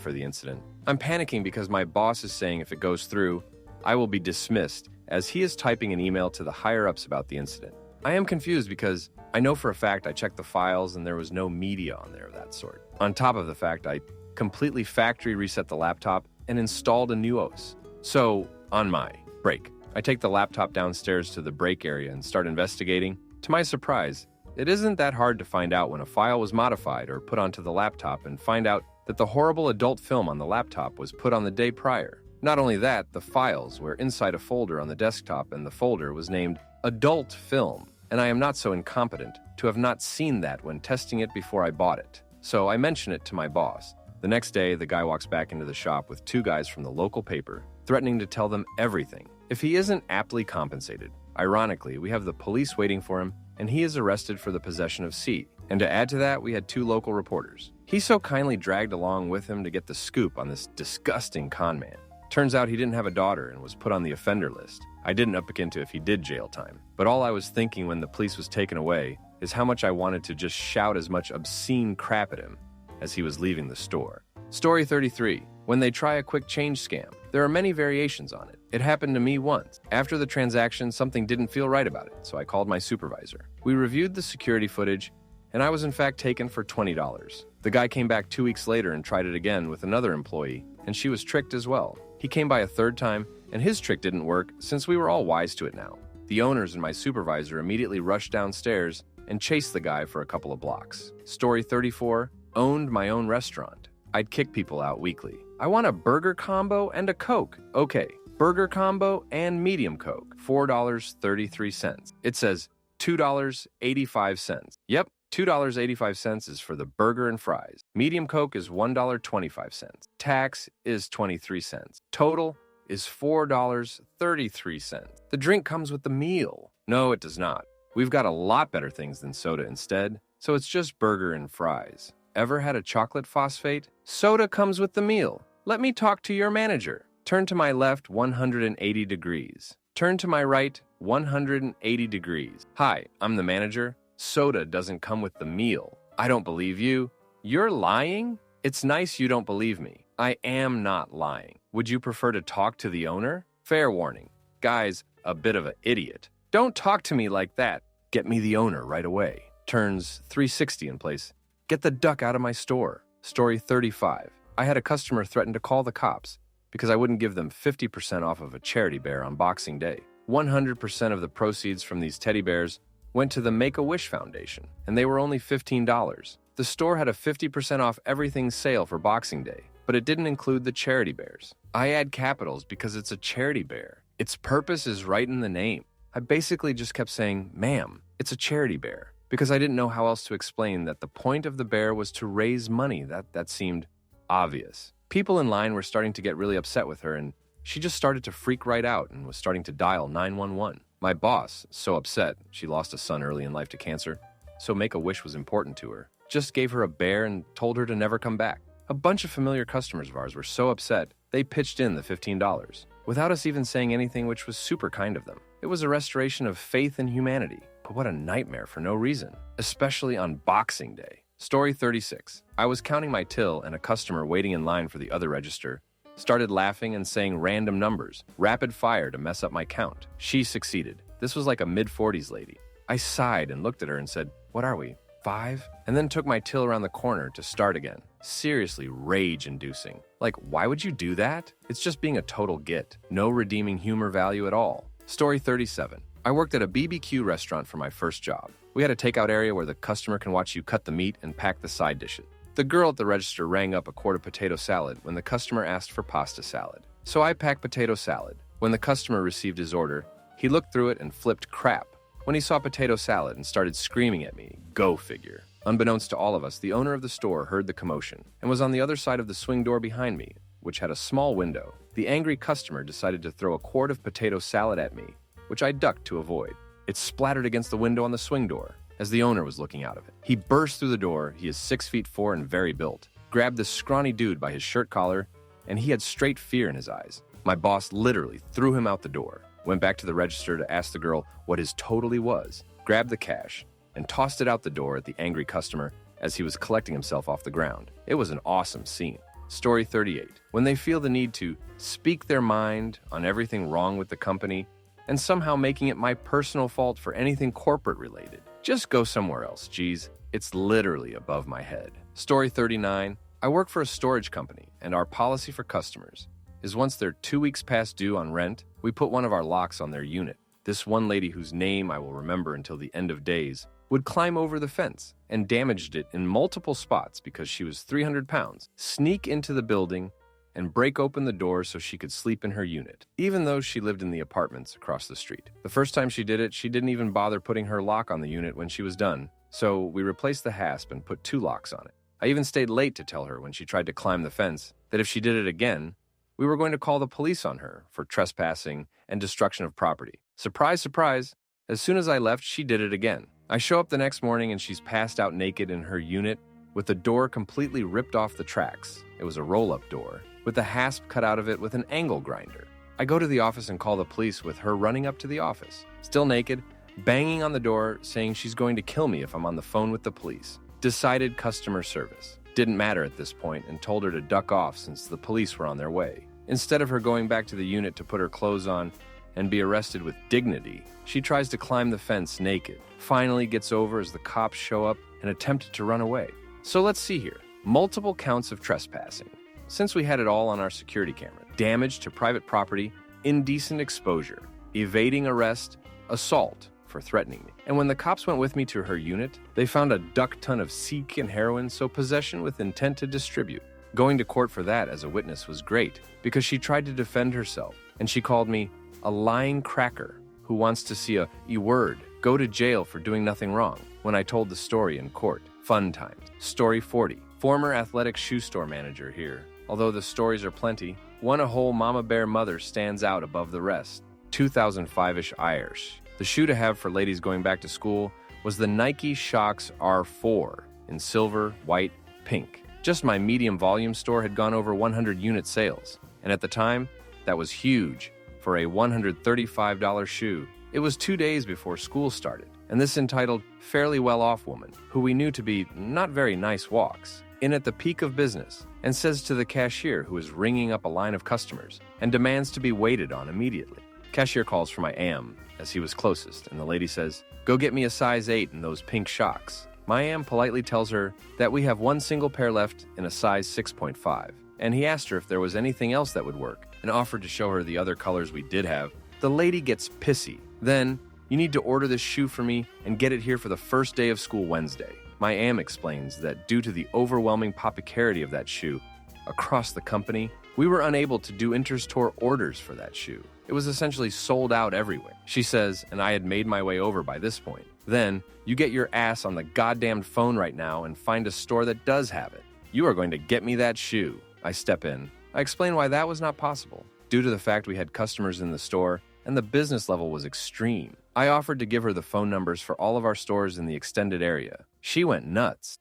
Speaker 1: for the incident. I'm panicking because my boss is saying if it goes through, I will be dismissed, as he is typing an email to the higher-ups about the incident. I am confused because I know for a fact I checked the files and there was no media on there of that sort. On top of the fact, I completely factory reset the laptop and installed a new OS. So, on my break, I take the laptop downstairs to the break area and start investigating. To my surprise, it isn't that hard to find out when a file was modified or put onto the laptop and find out that the horrible adult film on the laptop was put on the day prior. Not only that, the files were inside a folder on the desktop and the folder was named Adult Film, and I am not so incompetent to have not seen that when testing it before I bought it. So I mention it to my boss. The next day, the guy walks back into the shop with 2 guys from the local paper, threatening to tell them everything if he isn't aptly compensated. Ironically, we have the police waiting for him, and he is arrested for the possession of seed. And to add to that, we had 2 local reporters. He so kindly dragged along with him to get the scoop on this disgusting con man. Turns out he didn't have a daughter and was put on the offender list. I didn't up into if he did jail time. But all I was thinking when the police was taken away is how much I wanted to just shout as much obscene crap at him as he was leaving the store. Story 33. When they try a quick change scam, there are many variations on it. It happened to me once. After the transaction, something didn't feel right about it, so I called my supervisor. We reviewed the security footage, and I was in fact taken for $20. The guy came back 2 weeks later and tried it again with another employee, and she was tricked as well. He came by a third time, and his trick didn't work since we were all wise to it now. The owners and my supervisor immediately rushed downstairs and chased the guy for a couple of blocks. Story 34. Owned my own restaurant. I'd kick people out weekly. I want a burger combo and a Coke. Okay, burger combo and medium Coke. $4.33. It says $2.85. Yep, $2.85 is for the burger and fries. Medium Coke is $1.25. Tax is 23 cents. Total is $4.33. The drink comes with the meal. No, it does not. We've got a lot better things than soda instead, so it's just burger and fries. Ever had a chocolate phosphate? Soda comes with the meal. Let me talk to your manager. Turn to my left 180 degrees. Turn to my right 180 degrees. Hi, I'm the manager. Soda doesn't come with the meal. I don't believe you. You're lying? It's nice you don't believe me. I am not lying. Would you prefer to talk to the owner? Fair warning. Guy's a bit of an idiot. Don't talk to me like that. Get me the owner right away. Turns 360 in place. Get the duck out of my store. Story 35. I had a customer threaten to call the cops because I wouldn't give them 50% off of a charity bear on Boxing Day. 100% of the proceeds from these teddy bears went to the Make-A-Wish Foundation, and they were only $15. The store had a 50% off everything sale for Boxing Day, but it didn't include the charity bears. I add capitals because it's a charity bear. Its purpose is right in the name. I basically just kept saying, ma'am, it's a charity bear, because I didn't know how else to explain that the point of the bear was to raise money. That seemed obvious. People in line were starting to get really upset with her, and she just started to freak right out and was starting to dial 911. My boss, so upset, she lost a son early in life to cancer, so Make-A-Wish was important to her, just gave her a bear and told her to never come back. A bunch of familiar customers of ours were so upset, they pitched in the $15, without us even saying anything, which was super kind of them. It was a restoration of faith in humanity. But what a nightmare for no reason, especially on Boxing Day. Story 36. I was counting my till and a customer waiting in line for the other register started laughing and saying random numbers, rapid fire to mess up my count. She succeeded. This was like a mid-40s lady. I sighed and looked at her and said, what are we, 5? And then took my till around the corner to start again. Seriously rage-inducing. Like, why would you do that? It's just being a total git. No redeeming humor value at all. Story 37. I worked at a BBQ restaurant for my first job. We had a takeout area where the customer can watch you cut the meat and pack the side dishes. The girl at the register rang up a quart of potato salad when the customer asked for pasta salad. So I packed potato salad. When the customer received his order, he looked through it and flipped crap. when he saw potato salad and started screaming at me. Go figure. Unbeknownst to all of us, the owner of the store heard the commotion and was on the other side of the swing door behind me, which had a small window. The angry customer decided to throw a quart of potato salad at me, which I ducked to avoid. It splattered against the window on the swing door as the owner was looking out of it. He burst through the door. He is 6'4" and very built, grabbed this scrawny dude by his shirt collar, and he had straight fear in his eyes. My boss literally threw him out the door, went back to the register to ask the girl what his totally was, grabbed the cash, and tossed it out the door at the angry customer as he was collecting himself off the ground. It was an awesome scene. Story 38. When they feel the need to speak their mind on everything wrong with the company and somehow making it my personal fault for anything corporate related. Just go somewhere else, geez. It's literally above my head. Story 39. I work for a storage company, and our policy for customers is once they're 2 weeks past due on rent, we put one of our locks on their unit. This one lady, whose name I will remember until the end of days, would climb over the fence and damaged it in multiple spots because she was 300 pounds, sneak into the building and break open the door so she could sleep in her unit, even though she lived in the apartments across the street. The first time she did it, she didn't even bother putting her lock on the unit when she was done, so we replaced the hasp and put 2 locks on it. I even stayed late to tell her when she tried to climb the fence that if she did it again, we were going to call the police on her for trespassing and destruction of property. Surprise, surprise, as soon as I left, she did it again. I show up the next morning and she's passed out naked in her unit with the door completely ripped off the tracks. It was a roll-up door, with the hasp cut out of it with an angle grinder. I go to the office and call the police with her running up to the office, still naked, banging on the door, saying she's going to kill me if I'm on the phone with the police. Decided customer service. Didn't matter at this point and told her to duck off since the police were on their way. Instead of her going back to the unit to put her clothes on and be arrested with dignity, she tries to climb the fence naked, finally gets over as the cops show up and attempted to run away. So let's see here. Multiple counts of trespassing, since we had it all on our security camera. Damage to private property, indecent exposure, evading arrest, assault for threatening me. And when the cops went with me to her unit, they found a duck ton of Sikh and heroin, so possession with intent to distribute. Going to court for that as a witness was great because she tried to defend herself, and she called me a lying cracker who wants to see a E-word go to jail for doing nothing wrong when I told the story in court. Fun times. Story 40. Former athletic shoe store manager here. Although the stories are plenty, one a whole mama bear mother stands out above the rest. 2005-ish Irish. The shoe to have for ladies going back to school was the Nike Shox R4 in silver, white, pink. Just my medium volume store had gone over 100 unit sales, and at the time, that was huge for a $135 shoe. It was 2 days before school started, and this entitled, fairly well-off woman, who we knew to be not very nice, walks in at the peak of business and says to the cashier, who is ringing up a line of customers, and demands to be waited on immediately. Cashier calls for my AM, as he was closest, and the lady says, "Go get me a size 8 in those pink Shox." My AM politely tells her that we have one single pair left in a size 6.5, and he asked her if there was anything else that would work, and offered to show her the other colors we did have. The lady gets pissy. Then, "You need to order this shoe for me and get it here for the first day of school Wednesday." My AM explains that due to the overwhelming popularity of that shoe across the company, we were unable to do inter-store orders for that shoe. It was essentially sold out everywhere. She says, and I had made my way over by this point, "Then, you get your ass on the goddamn phone right now and find a store that does have it. You are going to get me that shoe." I step in. I explain why that was not possible, due to the fact we had customers in the store and the business level was extreme. I offered to give her the phone numbers for all of our stores in the extended area. She went nuts.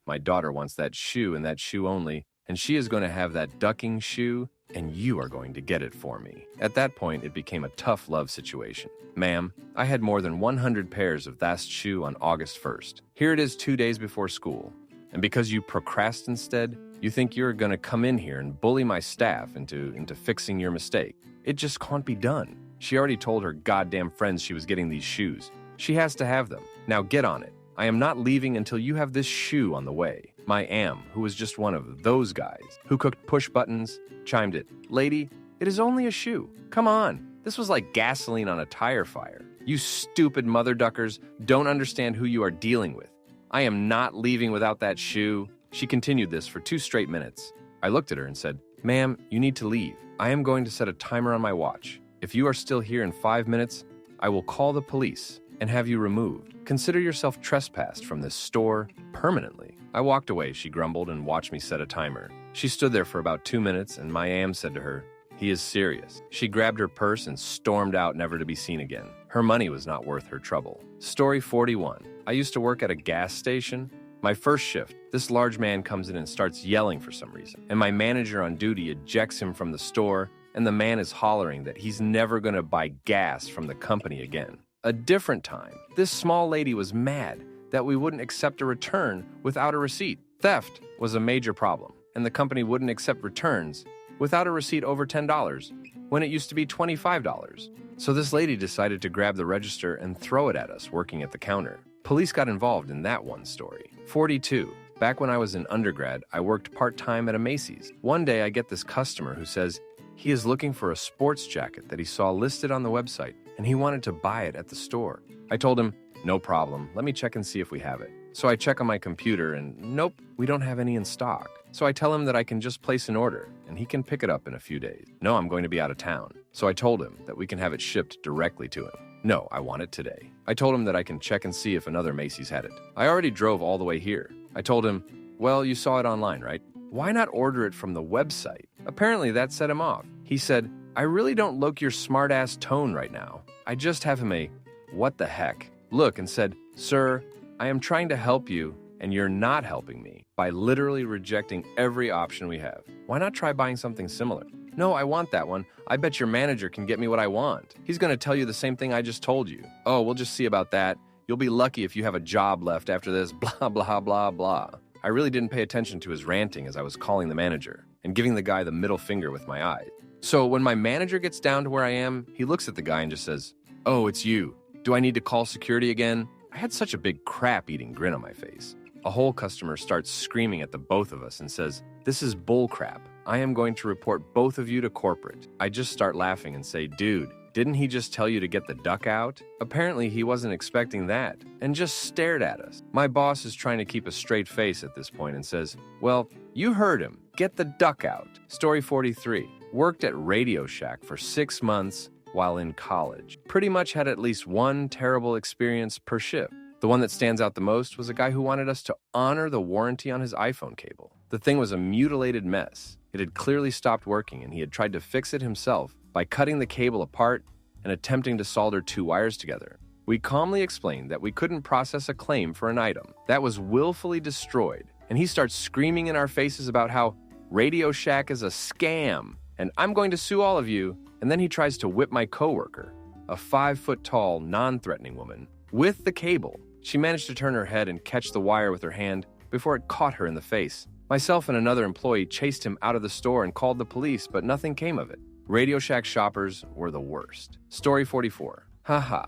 Speaker 1: "My daughter wants that shoe and that shoe only, and she is going to have that ducking shoe, and you are going to get it for me." At that point, it became a tough love situation. "Ma'am, I had more than 100 pairs of that shoe on August 1st. Here it is 2 days before school. And because you procrast instead, you think you're going to come in here and bully my staff into fixing your mistake. It just can't be done. She already told her goddamn friends she was getting these shoes. She has to have them. Now get on it. I am not leaving until you have this shoe on the way." My AM, who was just one of those guys who cooked push buttons, chimed in, "Lady, it is only a shoe. Come on. This was like gasoline on a tire fire. You stupid mother duckers don't understand who you are dealing with. I am not leaving without that shoe." She continued this for 2 straight minutes. I looked at her and said, "Ma'am, you need to leave. I am going to set a timer on my watch. If you are still here in 5 minutes, I will call the police, and have you removed. Consider yourself trespassed from this store permanently. I walked away, she grumbled, and watched me set a timer. She stood there for about 2 minutes, and my AM said to her, "He is serious." She grabbed her purse and stormed out, never to be seen again. Her money was not worth her trouble. Story 41. I used to work at a gas station. My first shift, this large man comes in and starts yelling for some reason, and my manager on duty ejects him from the store, and the man is hollering that he's never going to buy gas from the company again. A different time, this small lady was mad that we wouldn't accept a return without a receipt. Theft was a major problem, and the company wouldn't accept returns without a receipt over $10 when it used to be $25. So this lady decided to grab the register and throw it at us working at the counter. Police got involved in that one story. 42. Back when I was in undergrad, I worked part-time at a Macy's. One day I get this customer who says he is looking for a sports jacket that he saw listed on the website, and he wanted to buy it at the store. I told him, "No problem, let me check and see if we have it." So I check on my computer and nope, we don't have any in stock. So I tell him that I can just place an order and he can pick it up in a few days. No, I'm going to be out of town. So I told him that we can have it shipped directly to him. No, I want it today. I told him that I can check and see if another Macy's had it. I already drove all the way here. I told him, "Well, you saw it online, right? Why not order it from the website?" Apparently that set him off. He said, "I really don't look your smart-ass tone right now." I just have him a "what the heck" look and said, "Sir, I am trying to help you and you're not helping me by literally rejecting every option we have. Why not try buying something similar?" "No, I want that one. I bet your manager can get me what I want. He's going to tell you the same thing I just told you." "Oh, we'll just see about that. You'll be lucky if you have a job left after this, blah, blah, blah, blah." I really didn't pay attention to his ranting as I was calling the manager and giving the guy the middle finger with my eyes. So when my manager gets down to where I am, he looks at the guy and just says, "Oh, it's you. Do I need to call security again?" I had such a big crap-eating grin on my face. A whole customer starts screaming at the both of us and says, "This is bull crap. I am going to report both of you to corporate." I just start laughing and say, "Dude, didn't he just tell you to get the duck out?" Apparently he wasn't expecting that and just stared at us. My boss is trying to keep a straight face at this point and says, "Well, you heard him. Get the duck out." Story 43. Worked at Radio Shack for 6 months while in college. Pretty much had at least one terrible experience per shift. The one that stands out the most was a guy who wanted us to honor the warranty on his iPhone cable. The thing was a mutilated mess. It had clearly stopped working, and he had tried to fix it himself by cutting the cable apart and attempting to solder 2 wires together. We calmly explained that we couldn't process a claim for an item that was willfully destroyed, and he starts screaming in our faces about how Radio Shack is a scam, and I'm going to sue all of you, and then he tries to whip my coworker, a 5-foot-tall, non-threatening woman, with the cable. She managed to turn her head and catch the wire with her hand before it caught her in the face. Myself and another employee chased him out of the store and called the police, but nothing came of it. Radio Shack shoppers were the worst. Story 44. Haha.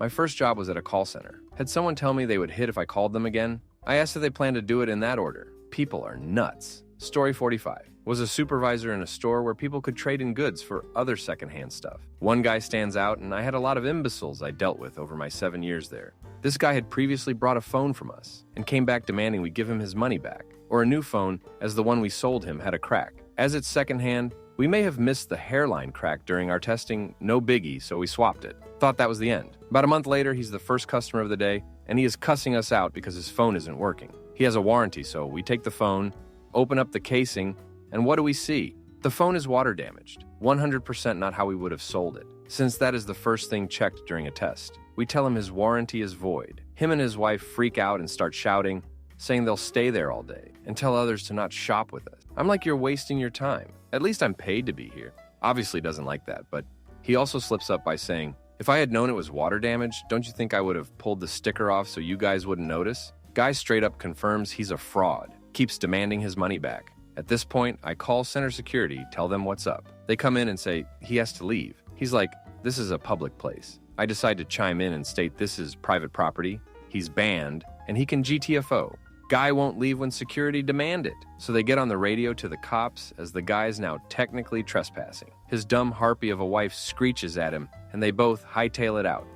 Speaker 1: My first job was at a call center. Had someone tell me they would hit if I called them again? I asked if they planned to do it in that order. People are nuts. Story 45. Was a supervisor in a store where people could trade in goods for other secondhand stuff. One guy stands out, and I had a lot of imbeciles I dealt with over my 7 years there. This guy had previously brought a phone from us and came back demanding we give him his money back, or a new phone as the one we sold him had a crack. As it's secondhand, we may have missed the hairline crack during our testing, no biggie, so we swapped it. Thought that was the end. About a month later, he's the first customer of the day, and he is cussing us out because his phone isn't working. He has a warranty, so we take the phone, open up the casing, and what do we see? The phone is water damaged, 100% not how we would have sold it, since that is the first thing checked during a test. We tell him his warranty is void. Him and his wife freak out and start shouting, saying they'll stay there all day, and tell others to not shop with us. I'm like, "You're wasting your time. At least I'm paid to be here." Obviously doesn't like that, but he also slips up by saying, "If I had known it was water damage, don't you think I would have pulled the sticker off so you guys wouldn't notice?" Guy straight up confirms he's a fraud, keeps demanding his money back. At this point, I call center security, tell them what's up. They come in and say he has to leave. He's like, "This is a public place." I decide to chime in and state this is private property, he's banned, and he can GTFO. Guy won't leave when security demand it. So they get on the radio to the cops as the guy's now technically trespassing. His dumb harpy of a wife screeches at him, and they both hightail it out.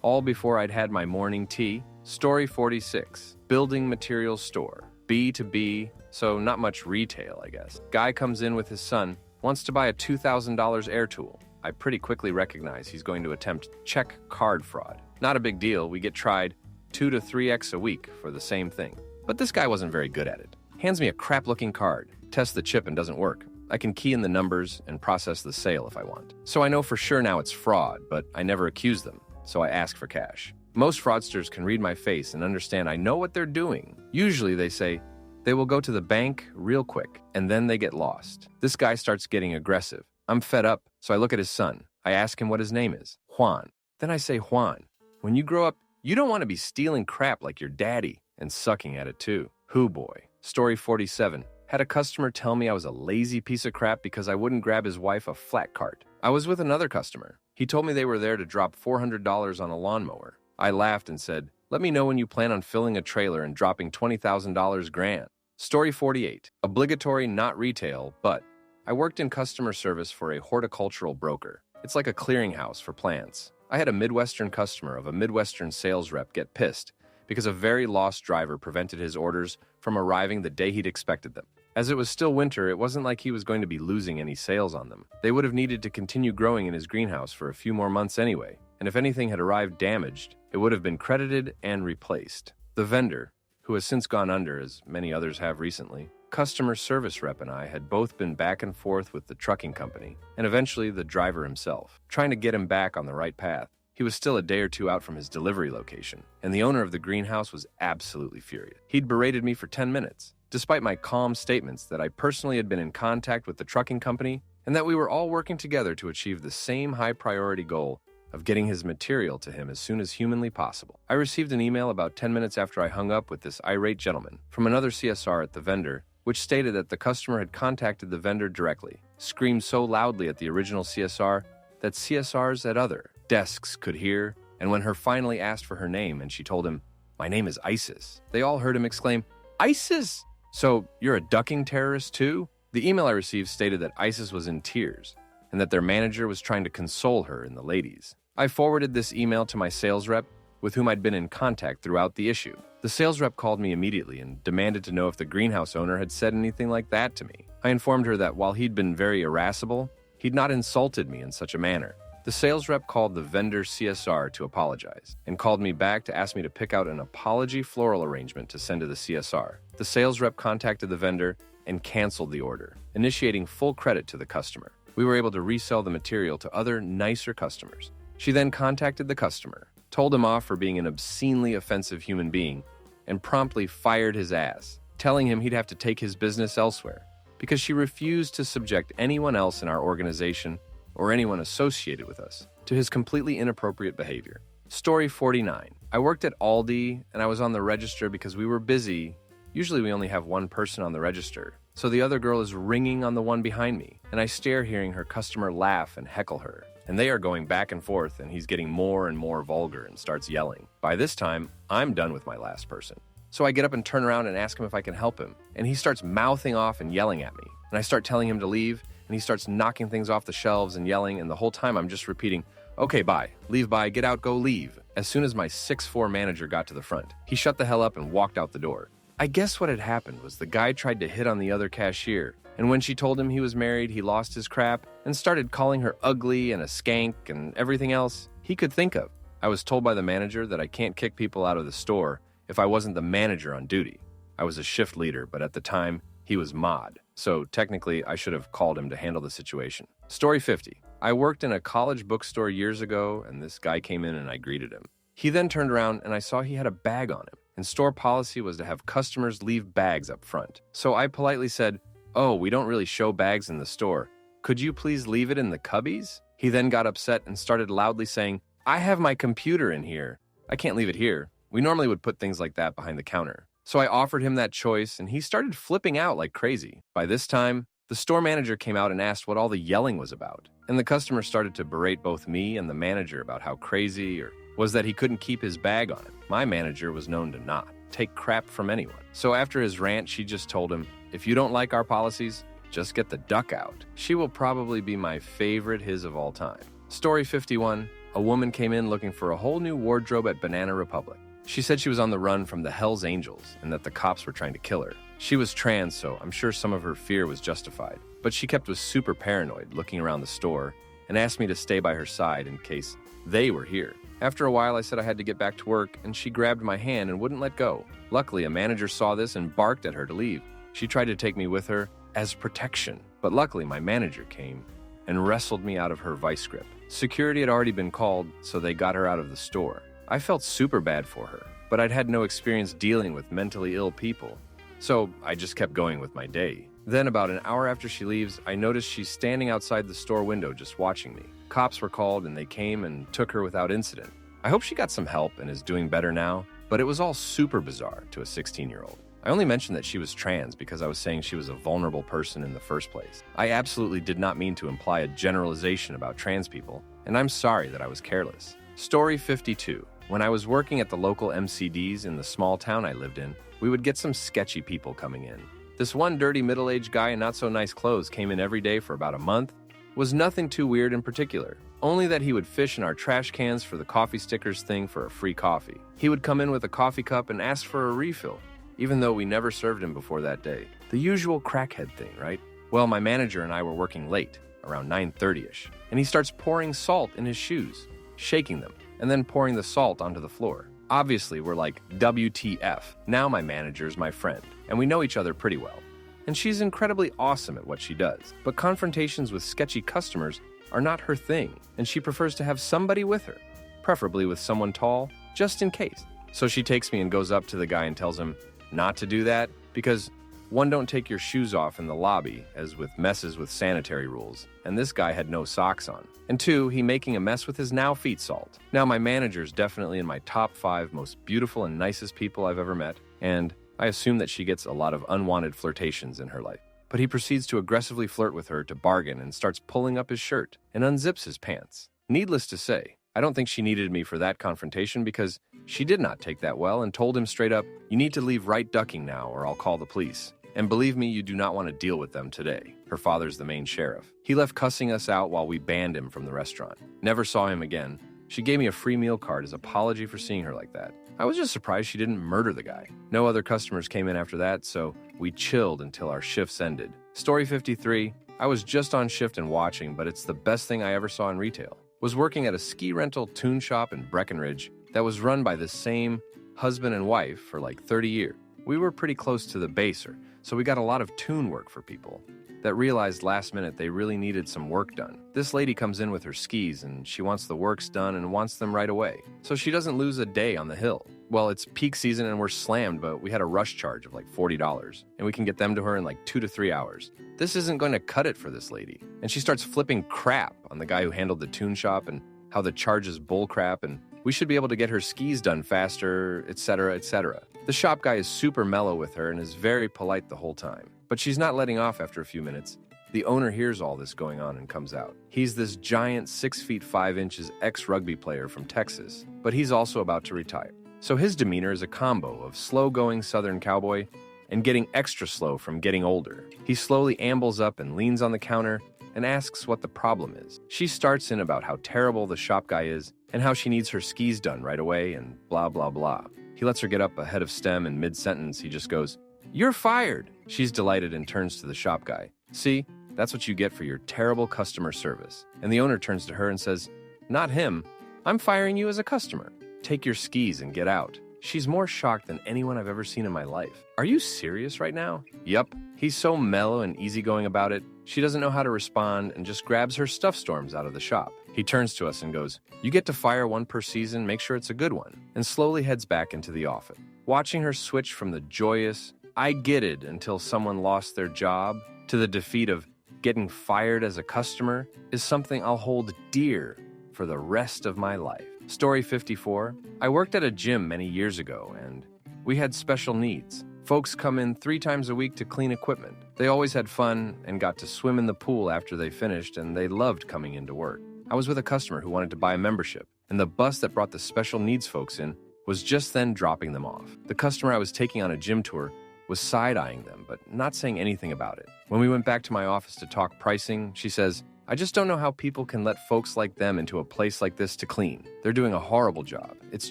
Speaker 1: All before I'd had my morning tea. Story 46. Building materials store. B to B, so not much retail, I guess. Guy comes in with his son, wants to buy a $2,000 air tool. I pretty quickly recognize he's going to attempt check card fraud. Not a big deal, we get tried 2 to 3x a week for the same thing. But this guy wasn't very good at it. Hands me a crap-looking card, tests the chip and doesn't work. I can key in the numbers and process the sale if I want. So I know for sure now it's fraud, but I never accuse them, so I ask for cash. Most fraudsters can read my face and understand I know what they're doing. Usually they say they will go to the bank real quick, and then they get lost. This guy starts getting aggressive. I'm fed up, so I look at his son. I ask him what his name is. Juan. Then I say, Juan, when you grow up, you don't want to be stealing crap like your daddy and sucking at it too. Hoo boy. Story 47. Had a customer tell me I was a lazy piece of crap because I wouldn't grab his wife a flat cart. I was with another customer. He told me they were there to drop $400 on a lawnmower. I laughed and said, let me know when you plan on filling a trailer and dropping $20,000 grand. Story 48. Obligatory, not retail, but I worked in customer service for a horticultural broker. It's like a clearinghouse for plants. I had a Midwestern customer of a Midwestern sales rep get pissed because a very lost driver prevented his orders from arriving the day he'd expected them. As it was still winter, it wasn't like he was going to be losing any sales on them. They would have needed to continue growing in his greenhouse for a few more months anyway, and if anything had arrived damaged, it would have been credited and replaced. The vendor, who has since gone under as many others have recently, customer service rep and I had both been back and forth with the trucking company, and eventually the driver himself, trying to get him back on the right path. He was still a day or two out from his delivery location, and the owner of the greenhouse was absolutely furious. He'd berated me for 10 minutes, despite my calm statements that I personally had been in contact with the trucking company and that we were all working together to achieve the same high-priority goal of getting his material to him as soon as humanly possible. I received an email about 10 minutes after I hung up with this irate gentleman from another CSR at the vendor, which stated that the customer had contacted the vendor directly, screamed so loudly at the original CSR that CSRs at other desks could hear, and when her finally asked for her name and she told him, "My name is ISIS," they all heard him exclaim, "ISIS! So you're a ducking terrorist too?" The email I received stated that ISIS was in tears and that their manager was trying to console her and the ladies. I forwarded this email to my sales rep, with whom I'd been in contact throughout the issue. The sales rep called me immediately and demanded to know if the greenhouse owner had said anything like that to me. I informed her that while he'd been very irascible, he'd not insulted me in such a manner. The sales rep called the vendor CSR to apologize and called me back to ask me to pick out an apology floral arrangement to send to the CSR. The sales rep contacted the vendor and canceled the order, initiating full credit to the customer. We were able to resell the material to other, nicer customers. She then contacted the customer, told him off for being an obscenely offensive human being, and promptly fired his ass, telling him he'd have to take his business elsewhere because she refused to subject anyone else in our organization or anyone associated with us to his completely inappropriate behavior. Story 49. I worked at Aldi and I was on the register because we were busy. Usually we only have one person on the register, so the other girl is ringing on the one behind me, and I stare hearing her customer laugh and heckle her. And they are going back and forth, and he's getting more and more vulgar and starts yelling. By this time, I'm done with my last person. So I get up and turn around and ask him if I can help him, and he starts mouthing off and yelling at me. And I start telling him to leave, and he starts knocking things off the shelves and yelling, and the whole time I'm just repeating, "Okay, bye. Leave, bye. Get out, go, leave." As soon as my 6'4" manager got to the front, he shut the hell up and walked out the door. I guess what had happened was the guy tried to hit on the other cashier, and when she told him he was married, he lost his crap and started calling her ugly and a skank and everything else he could think of. I was told by the manager that I can't kick people out of the store if I wasn't the manager on duty. I was a shift leader, but at the time, he was mod, so technically I should have called him to handle the situation. Story 50. I worked in a college bookstore years ago, and this guy came in and I greeted him. He then turned around and I saw he had a bag on him, and store policy was to have customers leave bags up front. So I politely said, "Oh, we don't really show bags in the store. Could you please leave it in the cubbies?" He then got upset and started loudly saying, "I have my computer in here. I can't leave it here." We normally would put things like that behind the counter. So I offered him that choice, and he started flipping out like crazy. By this time, the store manager came out and asked what all the yelling was about. And the customer started to berate both me and the manager about how crazy or was that he couldn't keep his bag on him. My manager was known to not take crap from anyone. So after his rant, she just told him, "If you don't like our policies, just get the duck out." She will probably be my favorite his of all time. Story 51. A woman came in looking for a whole new wardrobe at Banana Republic. She said she was on the run from the Hells Angels and that the cops were trying to kill her. She was trans, so I'm sure some of her fear was justified. But she was super paranoid looking around the store and asked me to stay by her side in case they were here. After a while, I said I had to get back to work, and she grabbed my hand and wouldn't let go. Luckily, a manager saw this and barked at her to leave. She tried to take me with her as protection, but luckily my manager came and wrestled me out of her vice grip. Security had already been called, so they got her out of the store. I felt super bad for her, but I'd had no experience dealing with mentally ill people, so I just kept going with my day. Then about an hour after she leaves, I notice she's standing outside the store window just watching me. Cops were called and they came and took her without incident. I hope she got some help and is doing better now, but it was all super bizarre to a 16-year-old. I only mentioned that she was trans because I was saying she was a vulnerable person in the first place. I absolutely did not mean to imply a generalization about trans people, and I'm sorry that I was careless. Story 52. When I was working at the local MCDs in the small town I lived in, we would get some sketchy people coming in. This one dirty middle-aged guy in not-so-nice clothes came in every day for about a month. Was nothing too weird in particular, only that he would fish in our trash cans for the coffee stickers thing for a free coffee. He would come in with a coffee cup and ask for a refill, even though we never served him before that day. The usual crackhead thing, right? Well, my manager and I were working late, around 9:30ish, and he starts pouring salt in his shoes, shaking them, and then pouring the salt onto the floor. Obviously, we're like, WTF. Now my manager's my friend, and we know each other pretty well. And she's incredibly awesome at what she does, but confrontations with sketchy customers are not her thing, and she prefers to have somebody with her, preferably with someone tall, just in case. So she takes me and goes up to the guy and tells him not to do that, because one, don't take your shoes off in the lobby, as with messes with sanitary rules, and this guy had no socks on. And two, he making a mess with his now feet salt. Now my manager's definitely in my top 5 most beautiful and nicest people I've ever met, and I assume that she gets a lot of unwanted flirtations in her life. But he proceeds to aggressively flirt with her to bargain and starts pulling up his shirt and unzips his pants. Needless to say, I don't think she needed me for that confrontation because she did not take that well and told him straight up, "You need to leave right ducking now or I'll call the police. And believe me, you do not want to deal with them today." Her father's the main sheriff. He left cussing us out while we banned him from the restaurant. Never saw him again. She gave me a free meal card as apology for seeing her like that. I was just surprised she didn't murder the guy. No other customers came in after that, so we chilled until our shifts ended. Story 53. I was just on shift and watching, but it's the best thing I ever saw in retail. Was working at a ski rental tune shop in Breckenridge that was run by the same husband and wife for like 30 years. We were pretty close to the baser, so we got a lot of tune work for people that realized last minute they really needed some work done. This lady comes in with her skis and she wants the works done and wants them right away, so she doesn't lose a day on the hill. Well, it's peak season and we're slammed, but we had a rush charge of like $40, and we can get them to her in like 2 to 3 hours. This isn't going to cut it for this lady. And she starts flipping crap on the guy who handled the tune shop and how the charge is bullcrap and we should be able to get her skis done faster, etc., etc. The shop guy is super mellow with her and is very polite the whole time. But she's not letting off after a few minutes. The owner hears all this going on and comes out. He's this giant 6 feet 5 inches ex-rugby player from Texas, but he's also about to retire. So his demeanor is a combo of slow-going Southern cowboy and getting extra slow from getting older. He slowly ambles up and leans on the counter and asks what the problem is. She starts in about how terrible the shop guy is and how she needs her skis done right away and blah, blah, blah. He lets her get up ahead of stem and mid-sentence he just goes, "You're fired." She's delighted and turns to the shop guy. "See, that's what you get for your terrible customer service." And the owner turns to her and says, "Not him. I'm firing you as a customer. Take your skis and get out." She's more shocked than anyone I've ever seen in my life. "Are you serious right now?" Yup. He's so mellow and easygoing about it, she doesn't know how to respond and just grabs her stuff storms out of the shop. He turns to us and goes, "You get to fire one per season, make sure it's a good one," and slowly heads back into the office. Watching her switch from the joyous, "I get it," until someone lost their job, to the defeat of getting fired as a customer is something I'll hold dear for the rest of my life. Story 54. I worked at a gym many years ago, and we had special needs. Folks come in 3 times a week to clean equipment. They always had fun and got to swim in the pool after they finished, and they loved coming into work. I was with a customer who wanted to buy a membership, and the bus that brought the special needs folks in was just then dropping them off. The customer I was taking on a gym tour was side-eyeing them, but not saying anything about it. When we went back to my office to talk pricing, she says, "I just don't know how people can let folks like them into a place like this to clean. They're doing a horrible job. It's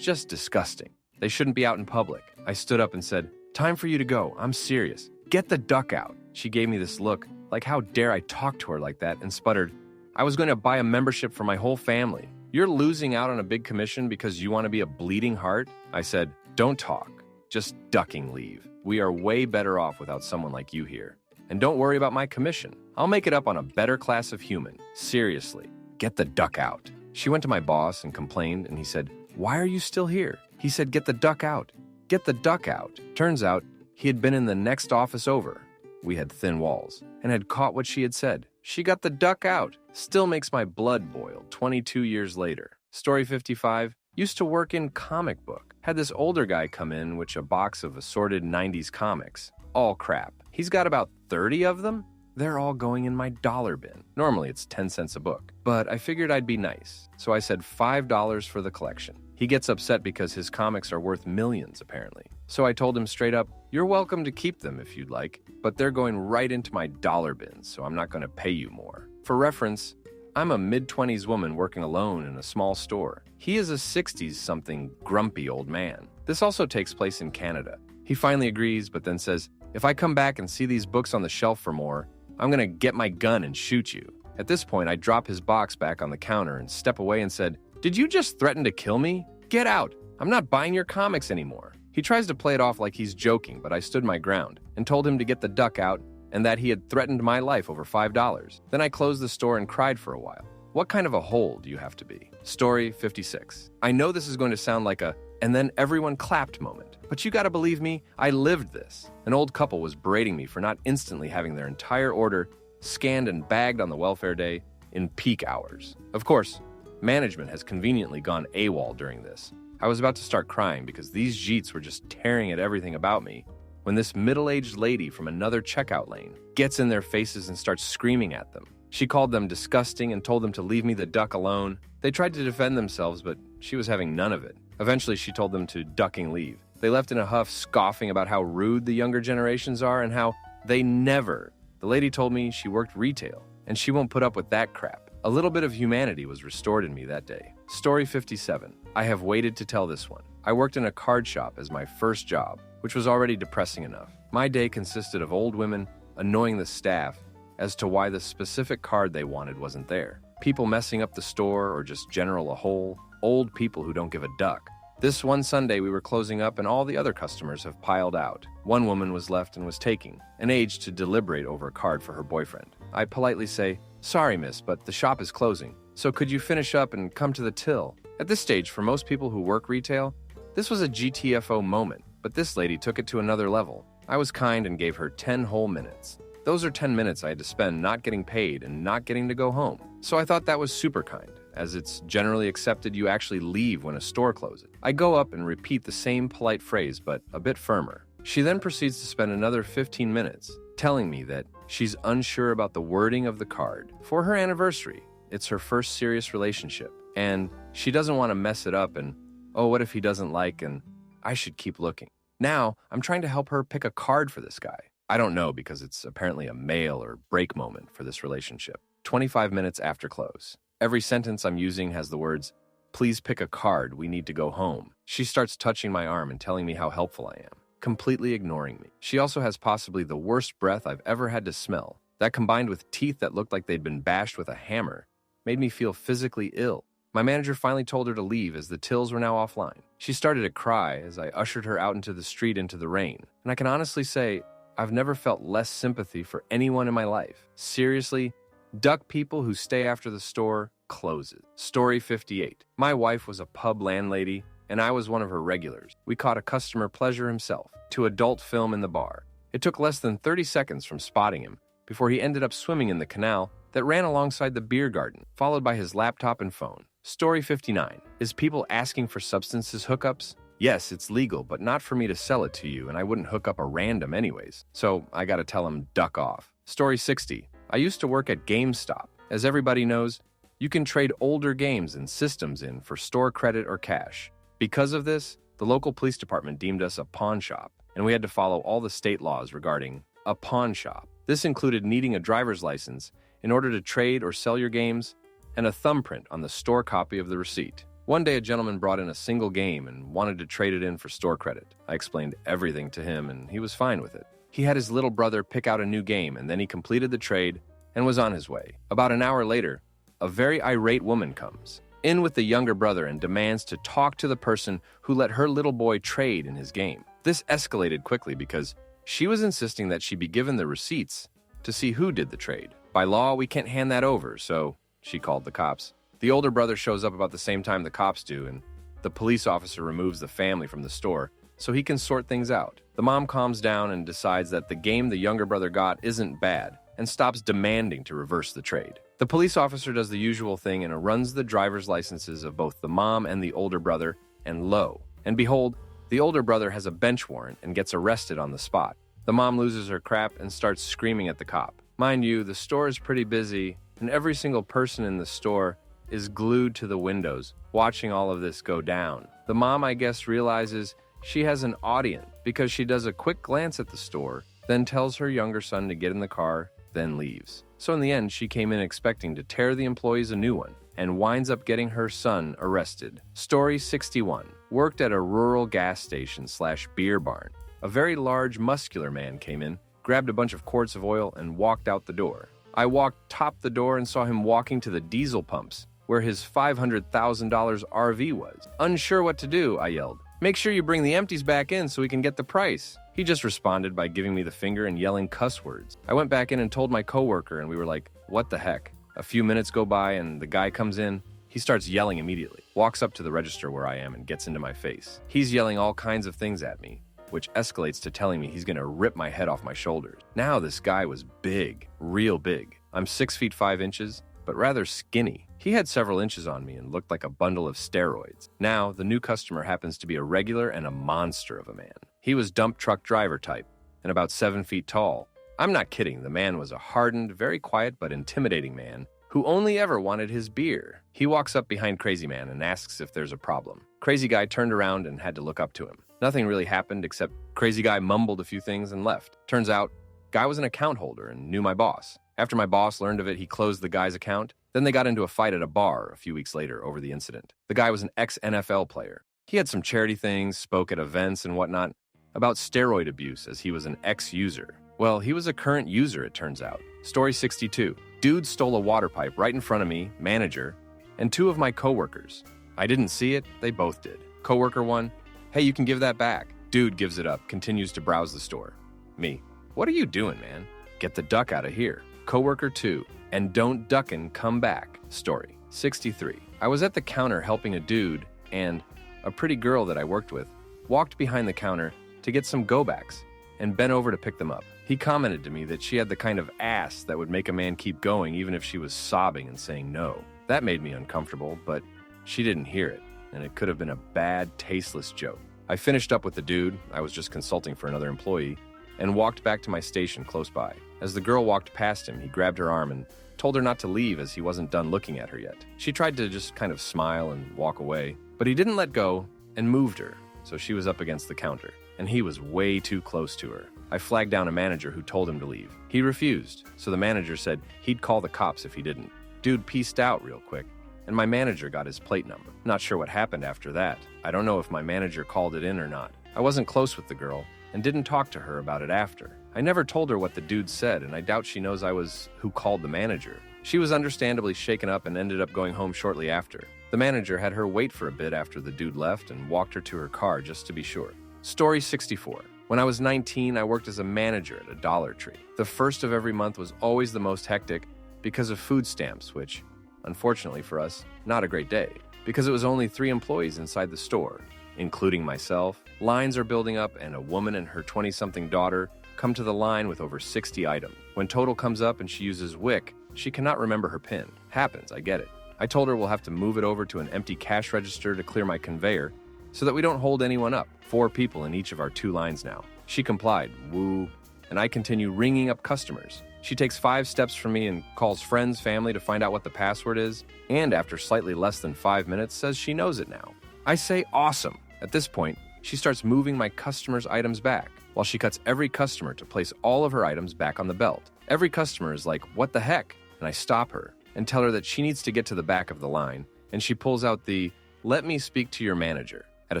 Speaker 1: just disgusting. They shouldn't be out in public." I stood up and said, "Time for you to go. I'm serious. Get the duck out." She gave me this look, like how dare I talk to her like that, and sputtered, I was going to buy a membership for my whole family. You're losing out on a big commission because you want to be a bleeding heart? I said, don't talk. Just ducking leave. We are way better off without someone like you here. And don't worry about my commission. I'll make it up on a better class of human. Seriously, get the duck out. She went to my boss and complained, and he said, why are you still here? He said, get the duck out. Get the duck out. Turns out, he had been in the next office over. We had thin walls, and had caught what she had said. She got the duck out. Still makes my blood boil 22 years later. Story 55. Used to work in comic book. Had this older guy come in with a box of assorted 90s comics. All crap. He's got about 30 of them. They're all going in my dollar bin. Normally it's 10 cents a book, but I figured I'd be nice. So I said $5 for the collection. He gets upset because his comics are worth millions, apparently. So I told him straight up, you're welcome to keep them if you'd like, but they're going right into my dollar bin, so I'm not going to pay you more. For reference, I'm a mid-20s woman working alone in a small store. He is a 60s-something grumpy old man. This also takes place in Canada. He finally agrees, but then says, if I come back and see these books on the shelf for more, I'm going to get my gun and shoot you. At this point, I drop his box back on the counter and step away and said, did you just threaten to kill me? Get out. I'm not buying your comics anymore. He tries to play it off like he's joking, but I stood my ground and told him to get the duck out and that he had threatened my life over $5. Then I closed the store and cried for a while. What kind of a hole do you have to be? Story 56. I know this is going to sound like a and then everyone clapped moment, but you gotta believe me, I lived this. An old couple was berating me for not instantly having their entire order scanned and bagged on the welfare day in peak hours. Of course, management has conveniently gone AWOL during this. I was about to start crying because these jeets were just tearing at everything about me when this middle-aged lady from another checkout lane gets in their faces and starts screaming at them. She called them disgusting and told them to leave me the duck alone. They tried to defend themselves, but she was having none of it. Eventually, she told them to ducking leave. They left in a huff, scoffing about how rude the younger generations are and how they never. The lady told me she worked retail, and she won't put up with that crap. A little bit of humanity was restored in me that day. Story 57. I have waited to tell this one. I worked in a card shop as my first job, which was already depressing enough. My day consisted of old women annoying the staff as to why the specific card they wanted wasn't there. People messing up the store or just general a whole. Old people who don't give a duck. This one Sunday we were closing up and all the other customers have piled out. One woman was left and was taking an age to deliberate over a card for her boyfriend. I politely say, sorry miss, but the shop is closing, so could you finish up and come to the till? At this stage, for most people who work retail, this was a GTFO moment, but this lady took it to another level. I was kind and gave her 10 whole minutes. Those are 10 minutes I had to spend not getting paid and not getting to go home. So I thought that was super kind, as it's generally accepted you actually leave when a store closes. I go up and repeat the same polite phrase, but a bit firmer. She then proceeds to spend another 15 minutes telling me that she's unsure about the wording of the card. For her anniversary, it's her first serious relationship, and she doesn't want to mess it up and, oh, what if he doesn't like, and I should keep looking. Now, I'm trying to help her pick a card for this guy. I don't know because it's apparently a male or break moment for this relationship. 25 minutes after close. Every sentence I'm using has the words, please pick a card, we need to go home. She starts touching my arm and telling me how helpful I am, completely ignoring me. She also has possibly the worst breath I've ever had to smell. That combined with teeth that looked like they'd been bashed with a hammer made me feel physically ill. My manager finally told her to leave as the tills were now offline. She started to cry as I ushered her out into the street into the rain. And I can honestly say, I've never felt less sympathy for anyone in my life. Seriously, duck people who stay after the store closes. Story 58. My wife was a pub landlady, and I was one of her regulars. We caught a customer pleasure himself to adult film in the bar. It took less than 30 seconds from spotting him before he ended up swimming in the canal that ran alongside the beer garden, followed by his laptop and phone. Story 59. Is people asking for substances hookups? Yes, it's legal, but not for me to sell it to you, and I wouldn't hook up a random anyways. So I gotta tell him, duck off. Story 60. I used to work at GameStop. As everybody knows, you can trade older games and systems in for store credit or cash. Because of this, the local police department deemed us a pawn shop, and we had to follow all the state laws regarding a pawn shop. This included needing a driver's license in order to trade or sell your games, and a thumbprint on the store copy of the receipt. One day, a gentleman brought in a single game and wanted to trade it in for store credit. I explained everything to him, and he was fine with it. He had his little brother pick out a new game, and then he completed the trade and was on his way. About an hour later, a very irate woman comes in with the younger brother and demands to talk to the person who let her little boy trade in his game. This escalated quickly because she was insisting that she be given the receipts to see who did the trade. By law, we can't hand that over, so she called the cops. The older brother shows up about the same time the cops do, and the police officer removes the family from the store so he can sort things out. The mom calms down and decides that the game the younger brother got isn't bad and stops demanding to reverse the trade. The police officer does the usual thing and runs the driver's licenses of both the mom and the older brother, and lo and behold, the older brother has a bench warrant and gets arrested on the spot. The mom loses her crap and starts screaming at the cop. Mind you, the store is pretty busy, and every single person in the store is glued to the windows, watching all of this go down. The mom, I guess, realizes she has an audience because she does a quick glance at the store, then tells her younger son to get in the car, then leaves. So in the end, she came in expecting to tear the employees a new one and winds up getting her son arrested. Story 61. Worked at a rural gas station / beer barn. A very large, muscular man came in, grabbed a bunch of quarts of oil, and walked out the door. I walked top the door and saw him walking to the diesel pumps, where his $500,000 RV was. Unsure what to do, I yelled. "Make sure you bring the empties back in so we can get the price." He just responded by giving me the finger and yelling cuss words. I went back in and told my coworker, and we were like, what the heck? A few minutes go by and the guy comes in. He starts yelling immediately, walks up to the register where I am and gets into my face. He's yelling all kinds of things at me, which escalates to telling me he's gonna rip my head off my shoulders. Now this guy was big, real big. I'm 6 feet 5 inches, but rather skinny. He had several inches on me and looked like a bundle of steroids. Now, the new customer happens to be a regular and a monster of a man. He was dump truck driver type and about 7 feet tall. I'm not kidding, the man was a hardened, very quiet but intimidating man who only ever wanted his beer. He walks up behind Crazy Man and asks if there's a problem. Crazy Guy turned around and had to look up to him. Nothing really happened except Crazy Guy mumbled a few things and left. Turns out, Guy was an account holder and knew my boss. After my boss learned of it, he closed the guy's account. Then they got into a fight at a bar a few weeks later over the incident. The guy was an ex-NFL player. He had some charity things, spoke at events and whatnot about steroid abuse as he was an ex-user. Well, he was a current user, it turns out. Story 62. Dude stole a water pipe right in front of me, manager, and 2 of my coworkers. I didn't see it, they both did. Coworker 1, "Hey, you can give that back." Dude gives it up, continues to browse the store. Me, "What are you doing, man? Get the duck out of here." Coworker 2, "And don't duckin' come back." Story 63. I was at the counter helping a dude, and a pretty girl that I worked with walked behind the counter to get some go-backs and bent over to pick them up. He commented to me that she had the kind of ass that would make a man keep going even if she was sobbing and saying no. That made me uncomfortable, but she didn't hear it, and it could have been a bad, tasteless joke. I finished up with the dude, I was just consulting for another employee, and walked back to my station close by. As the girl walked past him, he grabbed her arm and told her not to leave as he wasn't done looking at her yet. She tried to just kind of smile and walk away, but he didn't let go and moved her, so she was up against the counter, and he was way too close to her. I flagged down a manager who told him to leave. He refused, so the manager said he'd call the cops if he didn't. Dude pieced out real quick, and my manager got his plate number. Not sure what happened after that. I don't know if my manager called it in or not. I wasn't close with the girl and didn't talk to her about it after. I never told her what the dude said, and I doubt she knows I was who called the manager. She was understandably shaken up and ended up going home shortly after. The manager had her wait for a bit after the dude left and walked her to her car just to be sure. Story 64. When I was 19, I worked as a manager at a Dollar Tree. The first of every month was always the most hectic because of food stamps, which, unfortunately for us, not a great day, because it was only 3 employees inside the store, including myself. Lines are building up, and a woman and her 20-something daughter come to the line with over 60 items. When total comes up and she uses WIC, she cannot remember her PIN. Happens, I get it. I told her we'll have to move it over to an empty cash register to clear my conveyor so that we don't hold anyone up. 4 people in each of our 2 lines now. She complied, woo, and I continue ringing up customers. She takes 5 steps from me and calls friends, family to find out what the password is, and after slightly less than 5 minutes says she knows it now. I say awesome. At this point, she starts moving my customers' items back, while she cuts every customer to place all of her items back on the belt. Every customer is like, what the heck? And I stop her and tell her that she needs to get to the back of the line, and she pulls out the, "Let me speak to your manager," at a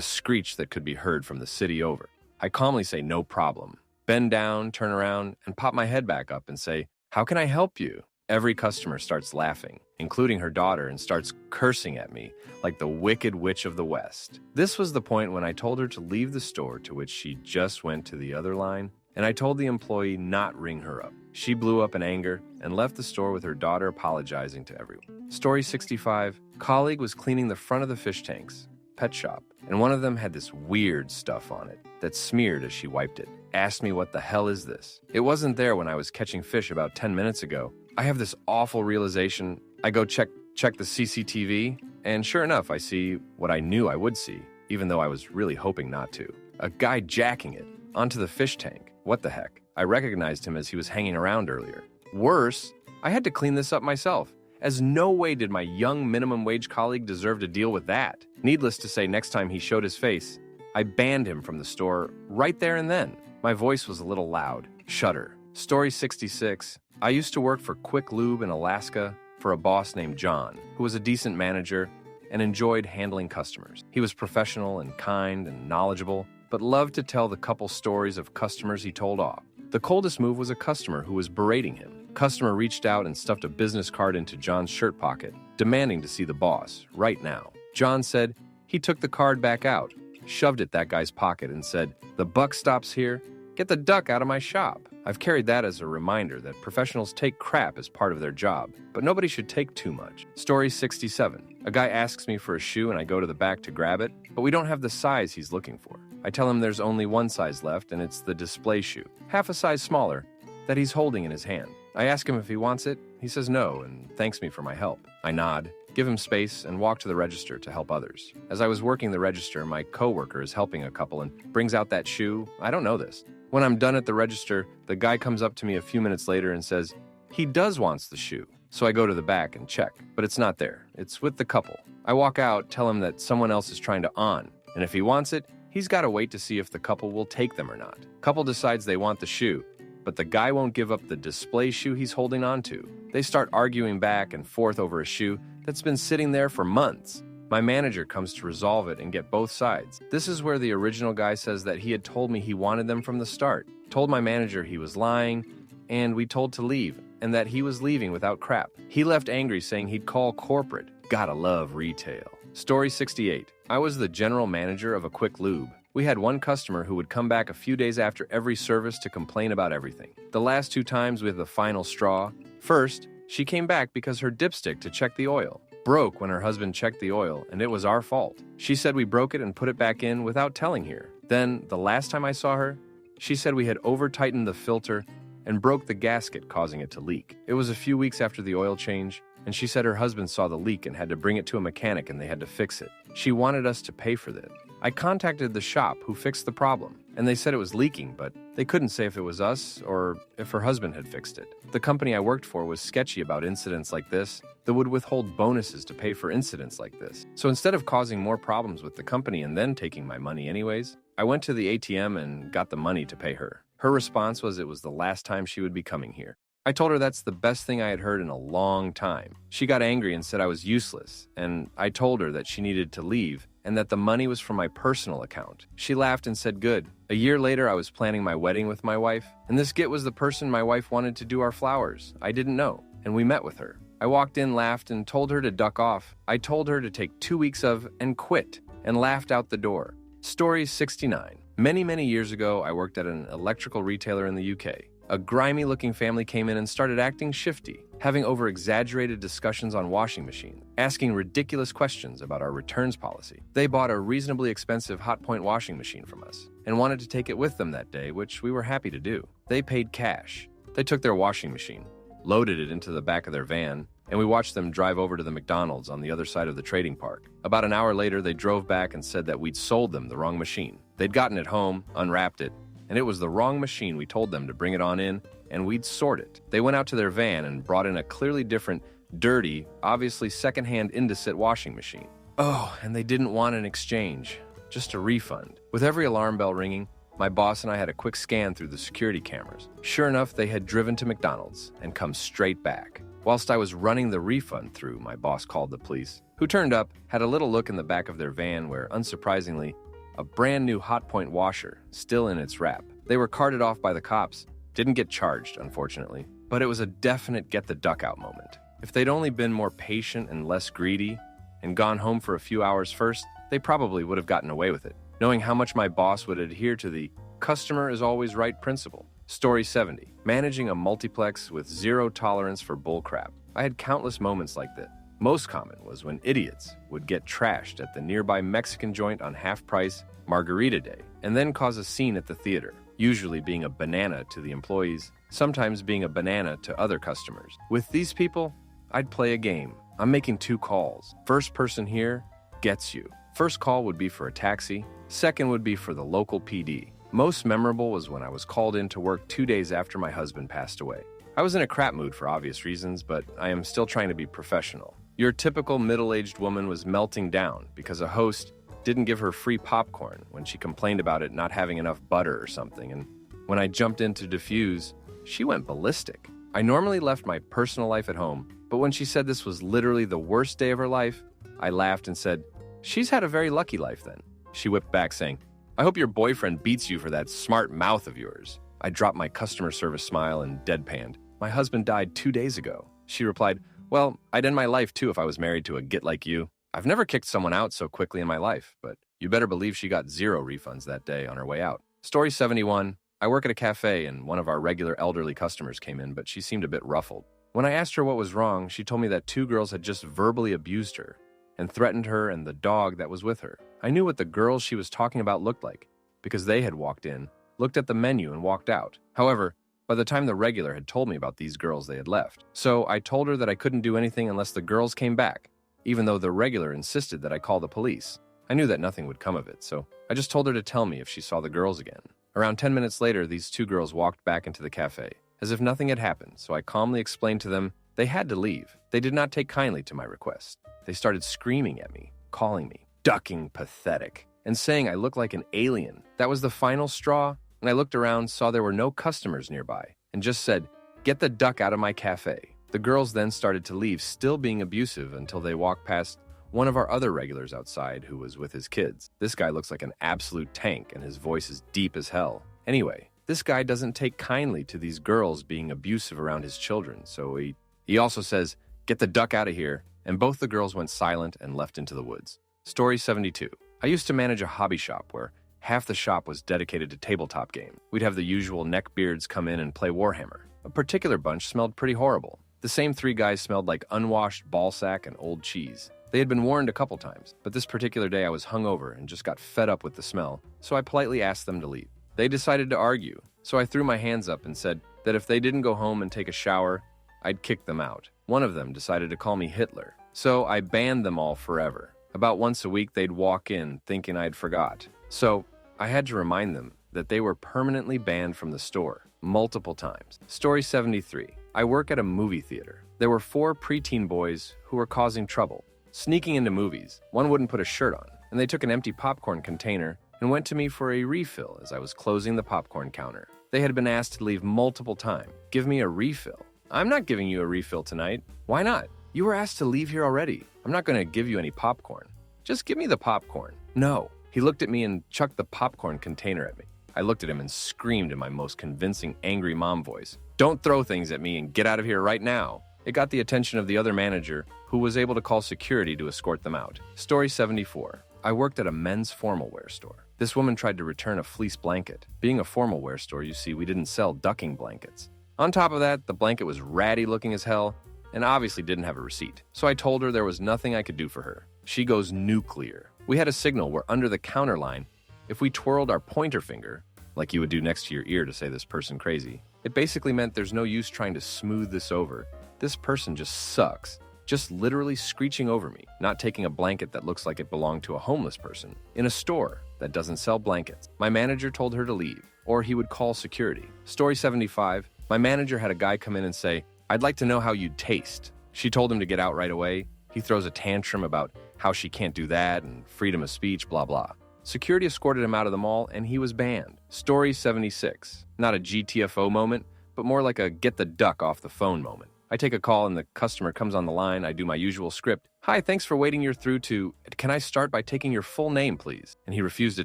Speaker 1: screech that could be heard from the city over. I calmly say, "No problem." Bend down, turn around, and pop my head back up and say, "How can I help you?" Every customer starts laughing, including her daughter, and starts cursing at me like the Wicked Witch of the West. This was the point when I told her to leave the store, to which she just went to the other line, and I told the employee not ring her up. She blew up in anger and left the store with her daughter apologizing to everyone. Story 65. Colleague was cleaning the front of the fish tanks, pet shop, and one of them had this weird stuff on it that smeared as she wiped it. Asked me, what the hell is this? It wasn't there when I was catching fish about 10 minutes ago. I have this awful realization. I go check the CCTV, and sure enough, I see what I knew I would see, even though I was really hoping not to. A guy jacking it onto the fish tank. What the heck? I recognized him as he was hanging around earlier. Worse, I had to clean this up myself, as no way did my young minimum wage colleague deserve to deal with that. Needless to say, next time he showed his face, I banned him from the store right there and then. My voice was a little loud. Shudder. Story 66. I used to work for Quick Lube in Alaska for a boss named John, who was a decent manager and enjoyed handling customers. He was professional and kind and knowledgeable, but loved to tell the couple stories of customers he told off. The coldest move was a customer who was berating him. Customer reached out and stuffed a business card into John's shirt pocket, demanding to see the boss right now. John said he took the card back out, shoved it that guy's pocket, and said, "The buck stops here. Get the duck out of my shop." I've carried that as a reminder that professionals take crap as part of their job, but nobody should take too much. Story 67. A guy asks me for a shoe and I go to the back to grab it, but we don't have the size he's looking for. I tell him there's only one size left and it's the display shoe, half a size smaller, that he's holding in his hand. I ask him if he wants it. He says no and thanks me for my help. I nod, give him space, and walk to the register to help others. As I was working the register, my coworker is helping a couple and brings out that shoe. I don't know this. When I'm done at the register, the guy comes up to me a few minutes later and says he does wants the shoe. So I go to the back and check, but it's not there. It's with the couple. I walk out, tell him that someone else is trying to on, and if he wants it, he's got to wait to see if the couple will take them or not. Couple decides they want the shoe, but the guy won't give up the display shoe he's holding on to. They start arguing back and forth over a shoe that's been sitting there for months. My manager comes to resolve it and get both sides. This is where the original guy says that he had told me he wanted them from the start, told my manager he was lying, and we told to leave, and that he was leaving without crap. He left angry, saying he'd call corporate. Gotta love retail. Story 68. I was the general manager of a Quick Lube. We had one customer who would come back a few days after every service to complain about everything. The last 2 times we had the final straw. First, she came back because her dipstick to check the oil broke when her husband checked the oil, and it was our fault. She said we broke it and put it back in without telling her. Then, the last time I saw her, she said we had over-tightened the filter and broke the gasket, causing it to leak. It was a few weeks after the oil change, and she said her husband saw the leak and had to bring it to a mechanic and they had to fix it. She wanted us to pay for that. I contacted the shop who fixed the problem, and they said it was leaking, but they couldn't say if it was us or if her husband had fixed it. The company I worked for was sketchy about incidents like this that would withhold bonuses to pay for incidents like this. So instead of causing more problems with the company and then taking my money anyways, I went to the ATM and got the money to pay her. Her response was it was the last time she would be coming here. I told her that's the best thing I had heard in a long time. She got angry and said I was useless, and I told her that she needed to leave and that the money was from my personal account. She laughed and said good. A year later, I was planning my wedding with my wife, and this git was the person my wife wanted to do our flowers. I didn't know, and we met with her. I walked in, laughed, and told her to duck off. I told her to take 2 weeks of and quit, and laughed out the door. Story 69. Many years ago, I worked at an electrical retailer in the UK. A grimy-looking family came in and started acting shifty, having over-exaggerated discussions on washing machines, asking ridiculous questions about our returns policy. They bought a reasonably expensive Hotpoint washing machine from us and wanted to take it with them that day, which we were happy to do. They paid cash. They took their washing machine, loaded it into the back of their van, and we watched them drive over to the McDonald's on the other side of the trading park. About an hour later, they drove back and said that we'd sold them the wrong machine. They'd gotten it home, unwrapped it, and it was the wrong machine. We told them to bring it on in, and we'd sort it. They went out to their van and brought in a clearly different, dirty, obviously secondhand Indesit washing machine. Oh, and they didn't want an exchange, just a refund. With every alarm bell ringing, my boss and I had a quick scan through the security cameras. Sure enough, they had driven to McDonald's and come straight back. Whilst I was running the refund through, my boss called the police, who turned up, had a little look in the back of their van where, unsurprisingly, a brand new Hotpoint washer, still in its wrap. They were carted off by the cops. Didn't get charged, unfortunately. but it was a definite get the duck out moment. If they'd only been more patient and less greedy and gone home for a few hours first, they probably would have gotten away with it, knowing how much my boss would adhere to the customer is always right principle. Story 70. Managing a multiplex with zero tolerance for bullcrap. I had countless moments like that. Most common was when idiots would get trashed at the nearby Mexican joint on half-price Margarita Day and then cause a scene at the theater, usually being a banana to the employees, sometimes being a banana to other customers. With these people, I'd play a game. I'm making 2 calls. First person here gets you. First call would be for a taxi. Second would be for the local PD. Most memorable was when I was called in to work 2 days after my husband passed away. I was in a crap mood for obvious reasons, but I am still trying to be professional. Your typical middle-aged woman was melting down because a host didn't give her free popcorn when she complained about it not having enough butter or something, and when I jumped in to defuse, she went ballistic. I normally left my personal life at home, but when she said this was literally the worst day of her life, I laughed and said, "She's had a very lucky life then." She whipped back saying, "I hope your boyfriend beats you for that smart mouth of yours." I dropped my customer service smile and deadpanned. "My husband died 2 days ago." She replied, "Well, I'd end my life too if I was married to a git like you." I've never kicked someone out so quickly in my life, but you better believe she got 0 refunds that day on her way out. Story 71. I work at a cafe and one of our regular elderly customers came in, but she seemed a bit ruffled. When I asked her what was wrong, she told me that 2 girls had just verbally abused her and threatened her and the dog that was with her. I knew what the girls she was talking about looked like because they had walked in, looked at the menu, and walked out. However, by the time the regular had told me about these girls, they had left. So I told her that I couldn't do anything unless the girls came back, even though the regular insisted that I call the police. I knew that nothing would come of it, so I just told her to tell me if she saw the girls again. Around 10 minutes later, these 2 girls walked back into the cafe, as if nothing had happened, so I calmly explained to them they had to leave. They did not take kindly to my request. They started screaming at me, calling me ducking pathetic, and saying I looked like an alien. That was the final straw, and I looked around, saw there were no customers nearby, and just said, "Get the duck out of my cafe." The girls then started to leave, still being abusive until they walked past one of our other regulars outside who was with his kids. This guy looks like an absolute tank, and his voice is deep as hell. Anyway, this guy doesn't take kindly to these girls being abusive around his children, so he also says, "Get the duck out of here," and both the girls went silent and left into the woods. Story 72. I used to manage a hobby shop where half the shop was dedicated to tabletop game. We'd have the usual neckbeards come in and play Warhammer. A particular bunch smelled pretty horrible. The same 3 guys smelled like unwashed ballsack and old cheese. They had been warned a couple times, but this particular day I was hungover and just got fed up with the smell, so I politely asked them to leave. They decided to argue, so I threw my hands up and said that if they didn't go home and take a shower, I'd kick them out. One of them decided to call me Hitler, so I banned them all forever. About once a week they'd walk in thinking I'd forgot. So I had to remind them that they were permanently banned from the store multiple times. Story 73. I work at a movie theater. There were 4 preteen boys who were causing trouble, sneaking into movies. One wouldn't put a shirt on, and they took an empty popcorn container and went to me for a refill as I was closing the popcorn counter. They had been asked to leave multiple times. "Give me a refill." "I'm not giving you a refill tonight." "Why not?" "You were asked to leave here already. I'm not going to give you any popcorn." "Just give me the popcorn." "No." He looked at me and chucked the popcorn container at me. I looked at him and screamed in my most convincing angry mom voice, "Don't throw things at me and get out of here right now." It got the attention of the other manager, who was able to call security to escort them out. Story 74. I worked at a men's formal wear store. This woman tried to return a fleece blanket. Being a formal wear store, you see, we didn't sell ducking blankets. On top of that, the blanket was ratty looking as hell and obviously didn't have a receipt. So I told her there was nothing I could do for her. She goes nuclear. We had a signal where under the counter line, if we twirled our pointer finger, like you would do next to your ear to say this person crazy, it basically meant there's no use trying to smooth this over. This person just sucks. Just literally screeching over me, not taking a blanket that looks like it belonged to a homeless person in a store that doesn't sell blankets. My manager told her to leave, or he would call security. Story 75. My manager had a guy come in and say, "I'd like to know how you'd taste." She told him to get out right away. He throws a tantrum about how she can't do that and freedom of speech, blah, blah. Security escorted him out of the mall and he was banned. Story 76. Not a GTFO moment, but more like a get the duck off the phone moment. I take a call and the customer comes on the line. I do my usual script. "Hi, thanks for waiting. You're through to, can I start by taking your full name, please?" And he refused to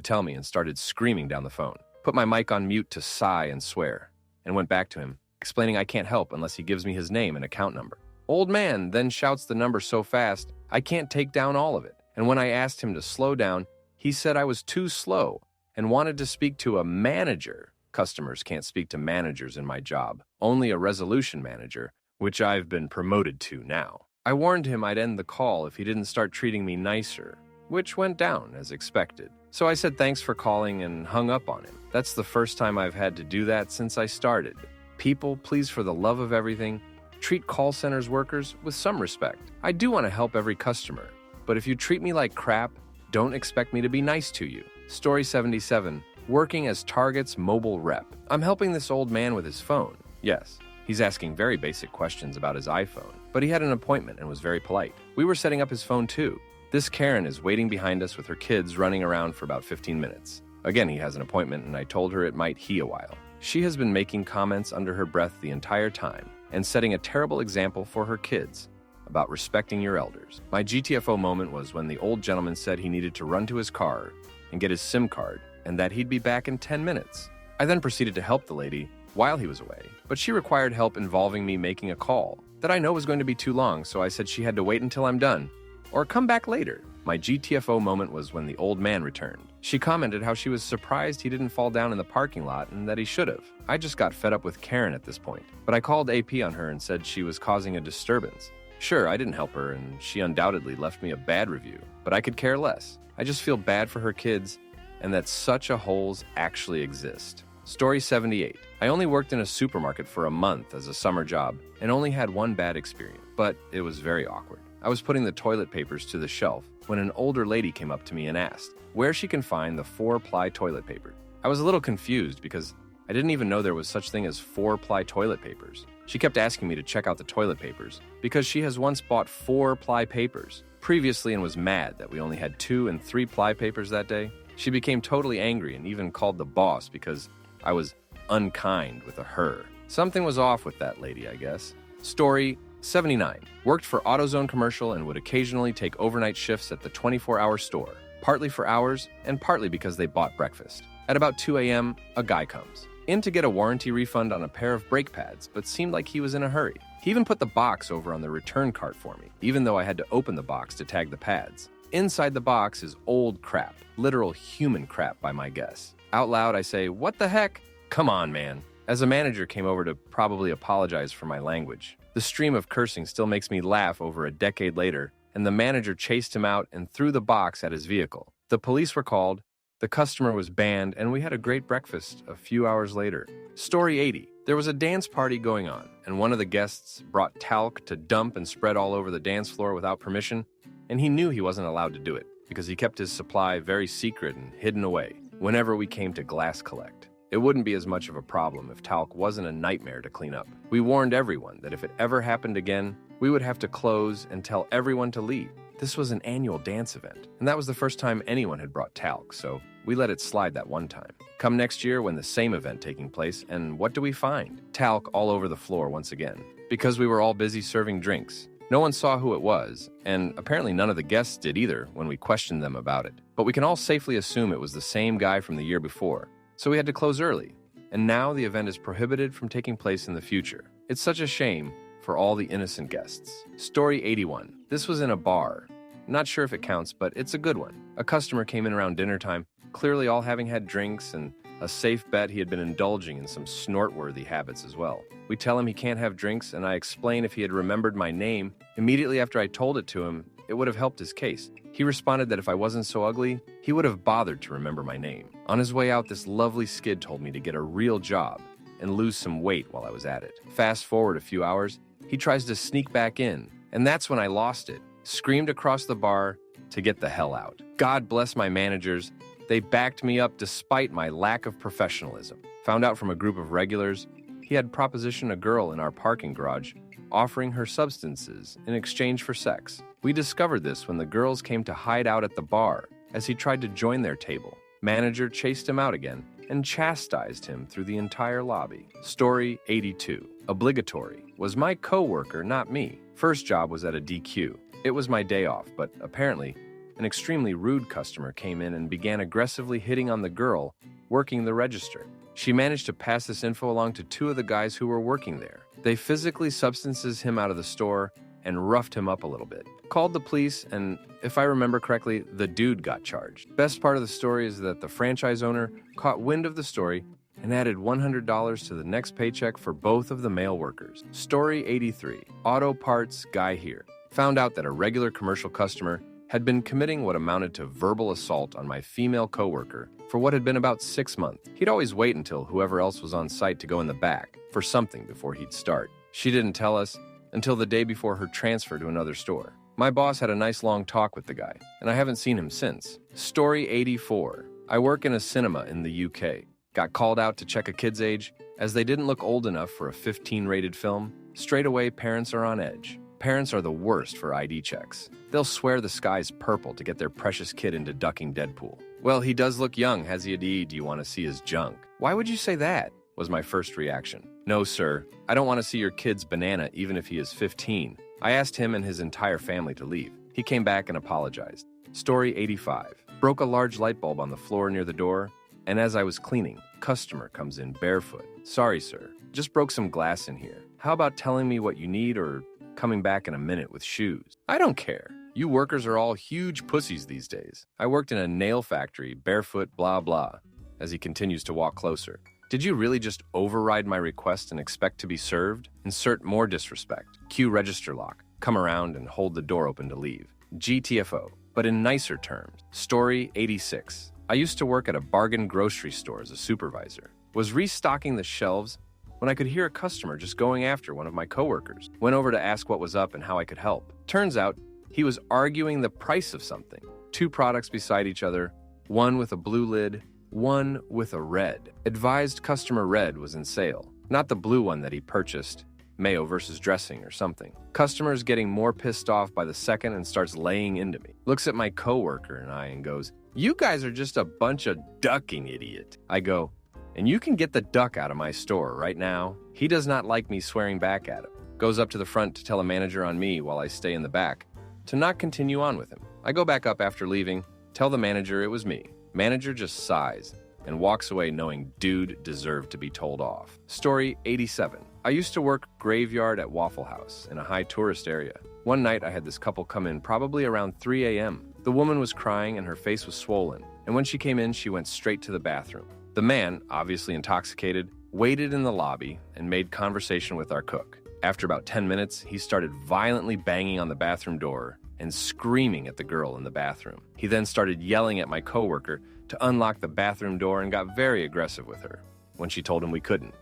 Speaker 1: tell me and started screaming down the phone. Put my mic on mute to sigh and swear and went back to him. explaining I can't help unless he gives me his name and account number. Old man then shouts the number so fast, I can't take down all of it. And when I asked him to slow down, he said I was too slow and wanted to speak to a manager. Customers can't speak to managers in my job, only a resolution manager, which I've been promoted to now. I warned him I'd end the call if he didn't start treating me nicer, which went down as expected. So I said thanks for calling and hung up on him. That's the first time I've had to do that since I started. People, please, for the love of everything, treat call centers workers with some respect. I do want to help every customer, but if you treat me like crap, don't expect me to be nice to you. Story 77, working as Target's mobile rep. I'm helping this old man with his phone. Yes, he's asking very basic questions about his iPhone, but he had an appointment and was very polite. We were setting up his phone too. This Karen is waiting behind us with her kids running around for about 15 minutes. Again, he has an appointment and I told her it might he a while. She has been making comments under her breath the entire time and setting a terrible example for her kids about respecting your elders. My GTFO moment was when the old gentleman said he needed to run to his car and get his SIM card and that he'd be back in 10 minutes. I then proceeded to help the lady while he was away, but she required help involving me making a call that I know was going to be too long, so I said she had to wait until I'm done or come back later. My GTFO moment was when the old man returned. She commented how she was surprised he didn't fall down in the parking lot and that he should have. I just got fed up with Karen at this point, but I called AP on her and said she was causing a disturbance. Sure, I didn't help her and she undoubtedly left me a bad review, but I could care less. I just feel bad for her kids and that such a holes actually exist. Story 78. I only worked in a supermarket for a month as a summer job and only had one bad experience, but it was very awkward. I was putting the toilet papers to the shelf when an older lady came up to me and asked where she can find the 4-ply toilet paper. I was a little confused because I didn't even know there was such thing as 4-ply toilet papers. She kept asking me to check out the toilet papers because she has once bought 4-ply papers previously and was mad that we only had 2- and 3-ply papers that day. She became totally angry and even called the boss because I was unkind with a her. Something was off with that lady, I guess. Story 79. Worked for AutoZone commercial and would occasionally take overnight shifts at the 24-hour store, partly for hours and partly because they bought breakfast. At about 2 a.m., a guy comes in to get a warranty refund on a pair of brake pads, but seemed like he was in a hurry. He even put the box over on the return cart for me, even though I had to open the box to tag the pads. Inside the box is old crap, literal human crap by my guess. Out loud, I say, "What the heck? Come on, man." As a manager came over to probably apologize for my language. The stream of cursing still makes me laugh over a decade later, and the manager chased him out and threw the box at his vehicle. The police were called, the customer was banned, and we had a great breakfast a few hours later. Story 80. There was a dance party going on, and one of the guests brought talc to dump and spread all over the dance floor without permission, and he knew he wasn't allowed to do it because he kept his supply very secret and hidden away whenever we came to glass collect. It wouldn't be as much of a problem if talc wasn't a nightmare to clean up. We warned everyone that if it ever happened again, we would have to close and tell everyone to leave. This was an annual dance event, and that was the first time anyone had brought talc, so we let it slide that one time. Come next year when the same event taking place, and what do we find? Talc all over the floor once again, because we were all busy serving drinks. No one saw who it was, and apparently none of the guests did either when we questioned them about it. But we can all safely assume it was the same guy from the year before. So we had to close early, and now the event is prohibited from taking place in the future. It's such a shame for all the innocent guests. Story 81. This was in a bar. Not sure if it counts, but it's a good one. A customer came in around dinner time, clearly all having had drinks, and a safe bet he had been indulging in some snort-worthy habits as well. We tell him he can't have drinks, and I explain if he had remembered my name, immediately after I told it to him, it would have helped his case. He responded that if I wasn't so ugly, he would have bothered to remember my name. On his way out, this lovely skid told me to get a real job and lose some weight while I was at it. Fast forward a few hours, he tries to sneak back in, and that's when I lost it. Screamed across the bar to get the hell out. God bless my managers. They backed me up despite my lack of professionalism. Found out from a group of regulars, he had propositioned a girl in our parking garage, offering her substances in exchange for sex. We discovered this when the girls came to hide out at the bar as he tried to join their table. Manager chased him out again and chastised him through the entire lobby. Story 82. Obligatory. Was my coworker, not me. First job was at a DQ. It was my day off, but apparently an extremely rude customer came in and began aggressively hitting on the girl working the register. She managed to pass this info along to 2 of the guys who were working there. They physically substances him out of the store and roughed him up a little bit. Called the police, and if I remember correctly, the dude got charged. Best part of the story is that the franchise owner caught wind of the story and added $100 to the next paycheck for both of the male workers. Story 83. Auto parts guy here. Found out that a regular commercial customer had been committing what amounted to verbal assault on my female coworker for what had been about 6 months. He'd always wait until whoever else was on site to go in the back for something before he'd start. She didn't tell us until the day before her transfer to another store. My boss had a nice long talk with the guy, and I haven't seen him since. Story 84. I work in a cinema in the UK. Got called out to check a kid's age. As they didn't look old enough for a 15-rated film, straight away parents are on edge. Parents are the worst for ID checks. They'll swear the sky's purple to get their precious kid into ducking Deadpool. Well, he does look young. Has he a D? Do you want to see his junk? Why would you say that? Was my first reaction. No, sir. I don't want to see your kid's banana even if he is 15. I asked him and his entire family to leave. He came back and apologized. Story 85. Broke a large light bulb on the floor near the door, and as I was cleaning, customer comes in barefoot. Sorry, sir. Just broke some glass in here. How about telling me what you need or coming back in a minute with shoes? I don't care. You workers are all huge pussies these days. I worked in a nail factory, barefoot, blah, blah. As he continues to walk closer. Did you really just override my request and expect to be served? Insert more disrespect. Cue register lock. Come around and hold the door open to leave. GTFO, but in nicer terms. Story 86. I used to work at a bargain grocery store as a supervisor. Was restocking the shelves when I could hear a customer just going after one of my coworkers. Went over to ask what was up and how I could help. Turns out he was arguing the price of something. 2 products beside each other, one with a blue lid, one with a red. Advised customer red was in sale, not the blue one that he purchased, mayo versus dressing or something. Customer's getting more pissed off by the second and starts laying into me. Looks at my coworker and I and goes, "You guys are just a bunch of ducking idiot." I go, "And you can get the duck out of my store right now." He does not like me swearing back at him. Goes up to the front to tell a manager on me while I stay in the back to not continue on with him. I go back up after leaving, tell the manager it was me. Manager just sighs and walks away knowing dude deserved to be told off. Story 87. I used to work graveyard at Waffle House in a high tourist area. One night I had this couple come in probably around 3 a.m. The woman was crying and her face was swollen, and when she came in, she went straight to the bathroom. The man, obviously intoxicated, waited in the lobby and made conversation with our cook. After about 10 minutes, he started violently banging on the bathroom door and screaming at the girl in the bathroom. He then started yelling at my coworker to unlock the bathroom door and got very aggressive with her when she told him we couldn't.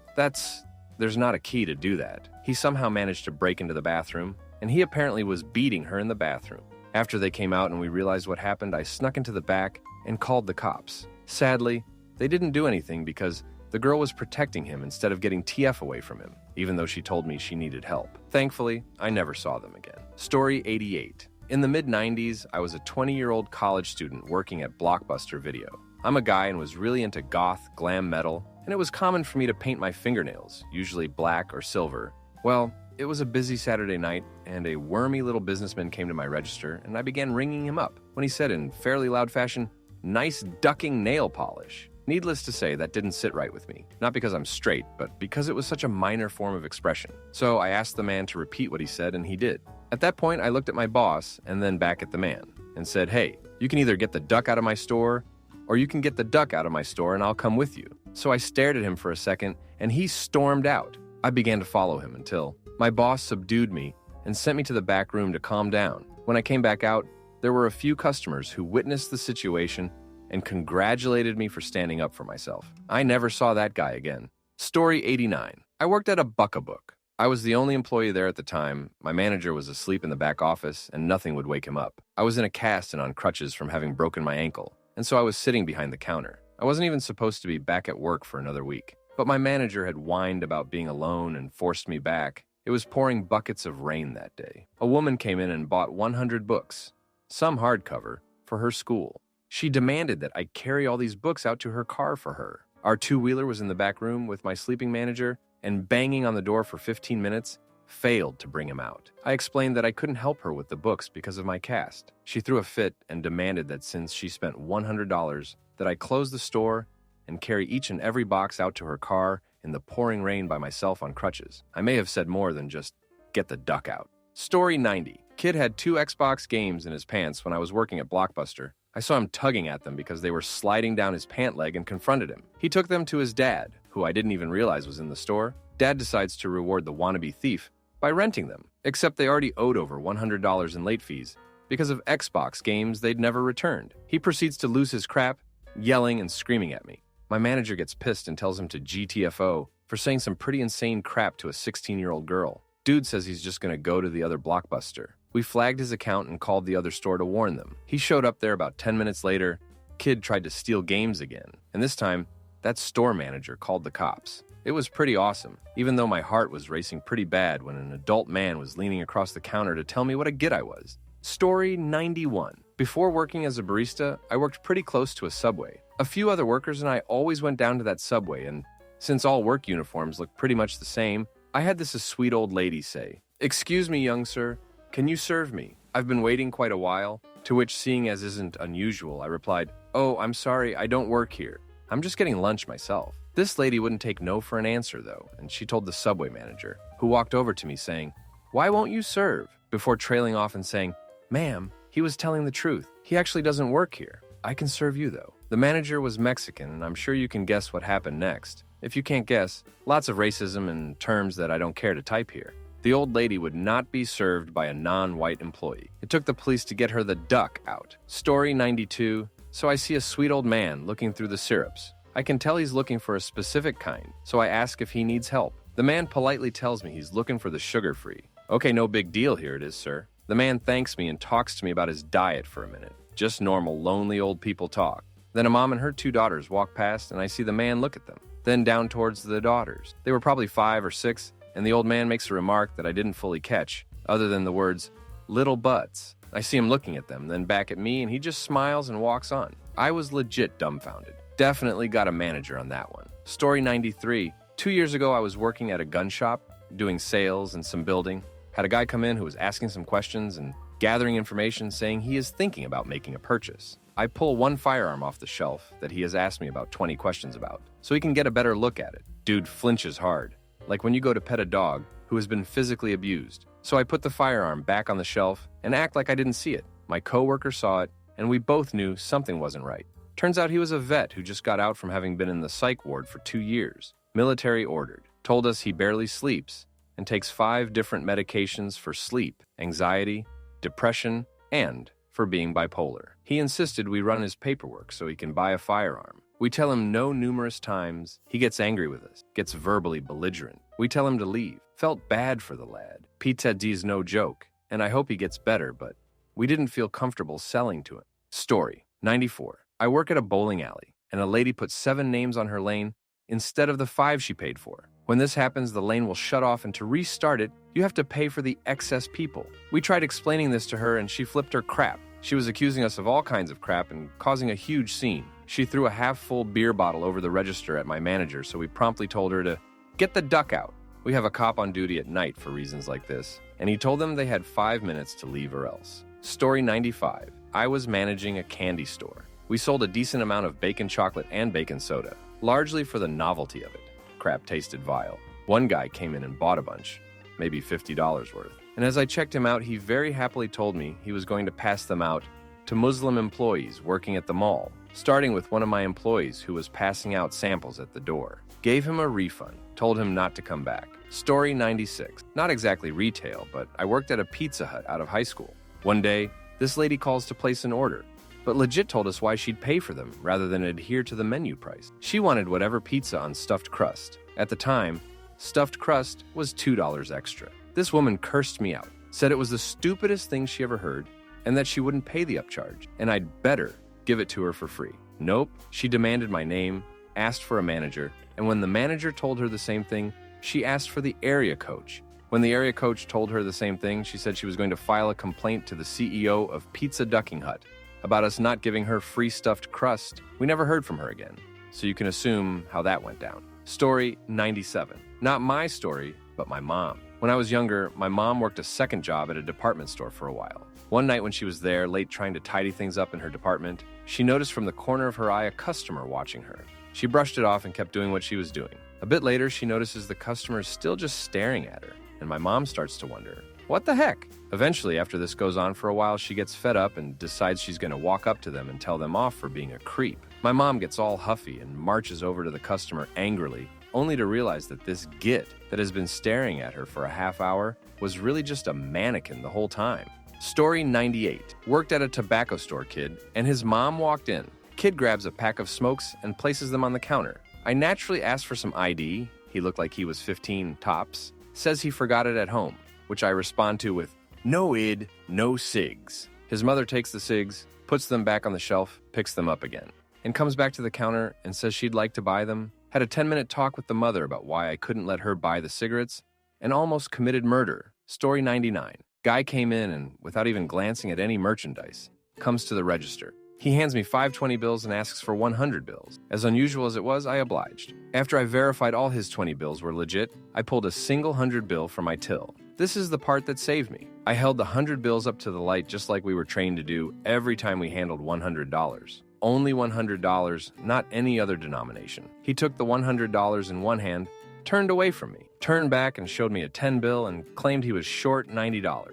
Speaker 1: There's not a key to do that. He somehow managed to break into the bathroom, and he apparently was beating her in the bathroom. After they came out and we realized what happened, I snuck into the back and called the cops. Sadly, they didn't do anything because the girl was protecting him instead of getting TF away from him, even though she told me she needed help. Thankfully, I never saw them again. Story 88. In the mid-90s, I was a 20-year-old college student working at Blockbuster Video. I'm a guy and was really into goth, glam metal, and it was common for me to paint my fingernails, usually black or silver. Well, it was a busy Saturday night, and a wormy little businessman came to my register, and I began ringing him up when he said in fairly loud fashion, "Nice ducking nail polish." Needless to say, that didn't sit right with me. Not because I'm straight, but because it was such a minor form of expression. So I asked the man to repeat what he said, and he did. At that point, I looked at my boss and then back at the man and said, "Hey, you can either get the duck out of my store, or you can get the duck out of my store and I'll come with you." So I stared at him for a second, and he stormed out. I began to follow him until my boss subdued me and sent me to the back room to calm down. When I came back out, there were a few customers who witnessed the situation and congratulated me for standing up for myself. I never saw that guy again. Story 89. I worked at a Buck-a-Book. I was the only employee there at the time. My manager was asleep in the back office, and nothing would wake him up. I was in a cast and on crutches from having broken my ankle, and so I was sitting behind the counter. I wasn't even supposed to be back at work for another week. But my manager had whined about being alone and forced me back. It was pouring buckets of rain that day. A woman came in and bought 100 books, some hardcover, for her school. She demanded that I carry all these books out to her car for her. Our two-wheeler was in the back room with my sleeping manager, and banging on the door for 15 minutes failed to bring him out. I explained that I couldn't help her with the books because of my cast. She threw a fit and demanded that since she spent $100, that I close the store and carry each and every box out to her car in the pouring rain by myself on crutches. I may have said more than just get the duck out. Story 90. Kid had 2 Xbox games in his pants when I was working at Blockbuster. I saw him tugging at them because they were sliding down his pant leg and confronted him. He took them to his dad, who I didn't even realize was in the store. Dad decides to reward the wannabe thief by renting them, except they already owed over $100 in late fees because of Xbox games they'd never returned. He proceeds to lose his crap, yelling and screaming at me. My manager gets pissed and tells him to GTFO for saying some pretty insane crap to a 16-year-old girl. Dude says he's just going to go to the other Blockbuster. We flagged his account and called the other store to warn them. He showed up there about 10 minutes later. Kid tried to steal games again, and this time, that store manager called the cops. It was pretty awesome, even though my heart was racing pretty bad when an adult man was leaning across the counter to tell me what a git I was. Story 91. Before working as a barista, I worked pretty close to a Subway. A few other workers and I always went down to that Subway, and since all work uniforms looked pretty much the same, I had this a sweet old lady say, "Excuse me, young sir, can you serve me? I've been waiting quite a while." To which, seeing as isn't unusual, I replied, "Oh, I'm sorry, I don't work here. I'm just getting lunch myself." This lady wouldn't take no for an answer, though, and she told the Subway manager, who walked over to me saying, "Why won't you serve?" before trailing off and saying, "Ma'am, he was telling the truth. He actually doesn't work here. I can serve you, though." The manager was Mexican, and I'm sure you can guess what happened next. If you can't guess, lots of racism and terms that I don't care to type here. The old lady would not be served by a non-white employee. It took the police to get her the duck out. Story 92. So I see a sweet old man looking through the syrups. I can tell he's looking for a specific kind, so I ask if he needs help. The man politely tells me he's looking for the sugar-free. "Okay, no big deal, here it is, sir." The man thanks me and talks to me about his diet for a minute. Just normal, lonely old people talk. Then a mom and her 2 daughters walk past, and I see the man look at them. Then down towards the daughters. They were probably 5 or 6, and the old man makes a remark that I didn't fully catch, other than the words, "little butts." I see him looking at them, then back at me, and he just smiles and walks on. I was legit dumbfounded. Definitely got a manager on that one. Story 93. 2 years ago, I was working at a gun shop, doing sales and some building. Had a guy come in who was asking some questions and gathering information saying he is thinking about making a purchase. I pull one firearm off the shelf that he has asked me about 20 questions about, so he can get a better look at it. Dude flinches hard, like when you go to pet a dog who has been physically abused. So I put the firearm back on the shelf and act like I didn't see it. My coworker saw it, and we both knew something wasn't right. Turns out he was a vet who just got out from having been in the psych ward for 2 years. Military ordered. Told us he barely sleeps and takes 5 different medications for sleep, anxiety, depression, and for being bipolar. He insisted we run his paperwork so he can buy a firearm. We tell him no numerous times. He gets angry with us, gets verbally belligerent. We tell him to leave. Felt bad for the lad. PTSD's no joke, and I hope he gets better, but we didn't feel comfortable selling to him. Story 94. I work at a bowling alley, and a lady put 7 names on her lane instead of the 5 she paid for. When this happens, the lane will shut off, and to restart it, you have to pay for the excess people. We tried explaining this to her, and she flipped her crap. She was accusing us of all kinds of crap and causing a huge scene. She threw a half-full beer bottle over the register at my manager, so we promptly told her to get the duck out. We have a cop on duty at night for reasons like this, and he told them they had 5 minutes to leave or else. Story 95. I was managing a candy store. We sold a decent amount of bacon chocolate and bacon soda, largely for the novelty of it. Crap tasted vile. One guy came in and bought a bunch, maybe $50 worth. And as I checked him out, he very happily told me he was going to pass them out to Muslim employees working at the mall, starting with one of my employees who was passing out samples at the door. Gave him a refund, told him not to come back. Story 96. Not exactly retail, but I worked at a Pizza Hut out of high school. One day, this lady calls to place an order, but legit told us why she'd pay for them rather than adhere to the menu price. She wanted whatever pizza on stuffed crust. At the time, stuffed crust was $2 extra. This woman cursed me out, said it was the stupidest thing she ever heard, and that she wouldn't pay the upcharge, and I'd better give it to her for free. Nope, she demanded my name, asked for a manager, and when the manager told her the same thing, she asked for the area coach. When the area coach told her the same thing, she said she was going to file a complaint to the CEO of Pizza Ducking Hut about us not giving her free stuffed crust. We never heard from her again, so you can assume how that went down. Story 97. Not my story, but my mom. When I was younger, my mom worked a second job at a department store for a while. One night when she was there, late trying to tidy things up in her department, she noticed from the corner of her eye a customer watching her. She brushed it off and kept doing what she was doing. A bit later, she notices the customer is still just staring at her, and my mom starts to wonder, what the heck? Eventually, after this goes on for a while, she gets fed up and decides she's going to walk up to them and tell them off for being a creep. My mom gets all huffy and marches over to the customer angrily, only to realize that this git that has been staring at her for a half hour was really just a mannequin the whole time. Story 98. Worked at a tobacco store, kid, and his mom walked in. Kid grabs a pack of smokes and places them on the counter. I naturally asked for some ID. He looked like he was 15 tops. Says he forgot it at home, which I respond to with, no id, no cigs. His mother takes the cigs, puts them back on the shelf, picks them up again, and comes back to the counter and says she'd like to buy them. Had a 10-minute talk with the mother about why I couldn't let her buy the cigarettes, and almost committed murder. Story 99. Guy came in and, without even glancing at any merchandise, comes to the register. He hands me 5 20 bills and asks for 100 bills. As unusual as it was, I obliged. After I verified all his 20 bills were legit, I pulled a single 100 bill from my till. This is the part that saved me. I held the 100 bills up to the light just like we were trained to do every time we handled $100. Only $100, not any other denomination. He took the $100 in one hand, turned away from me, turned back and showed me a 10 bill and claimed he was short $90.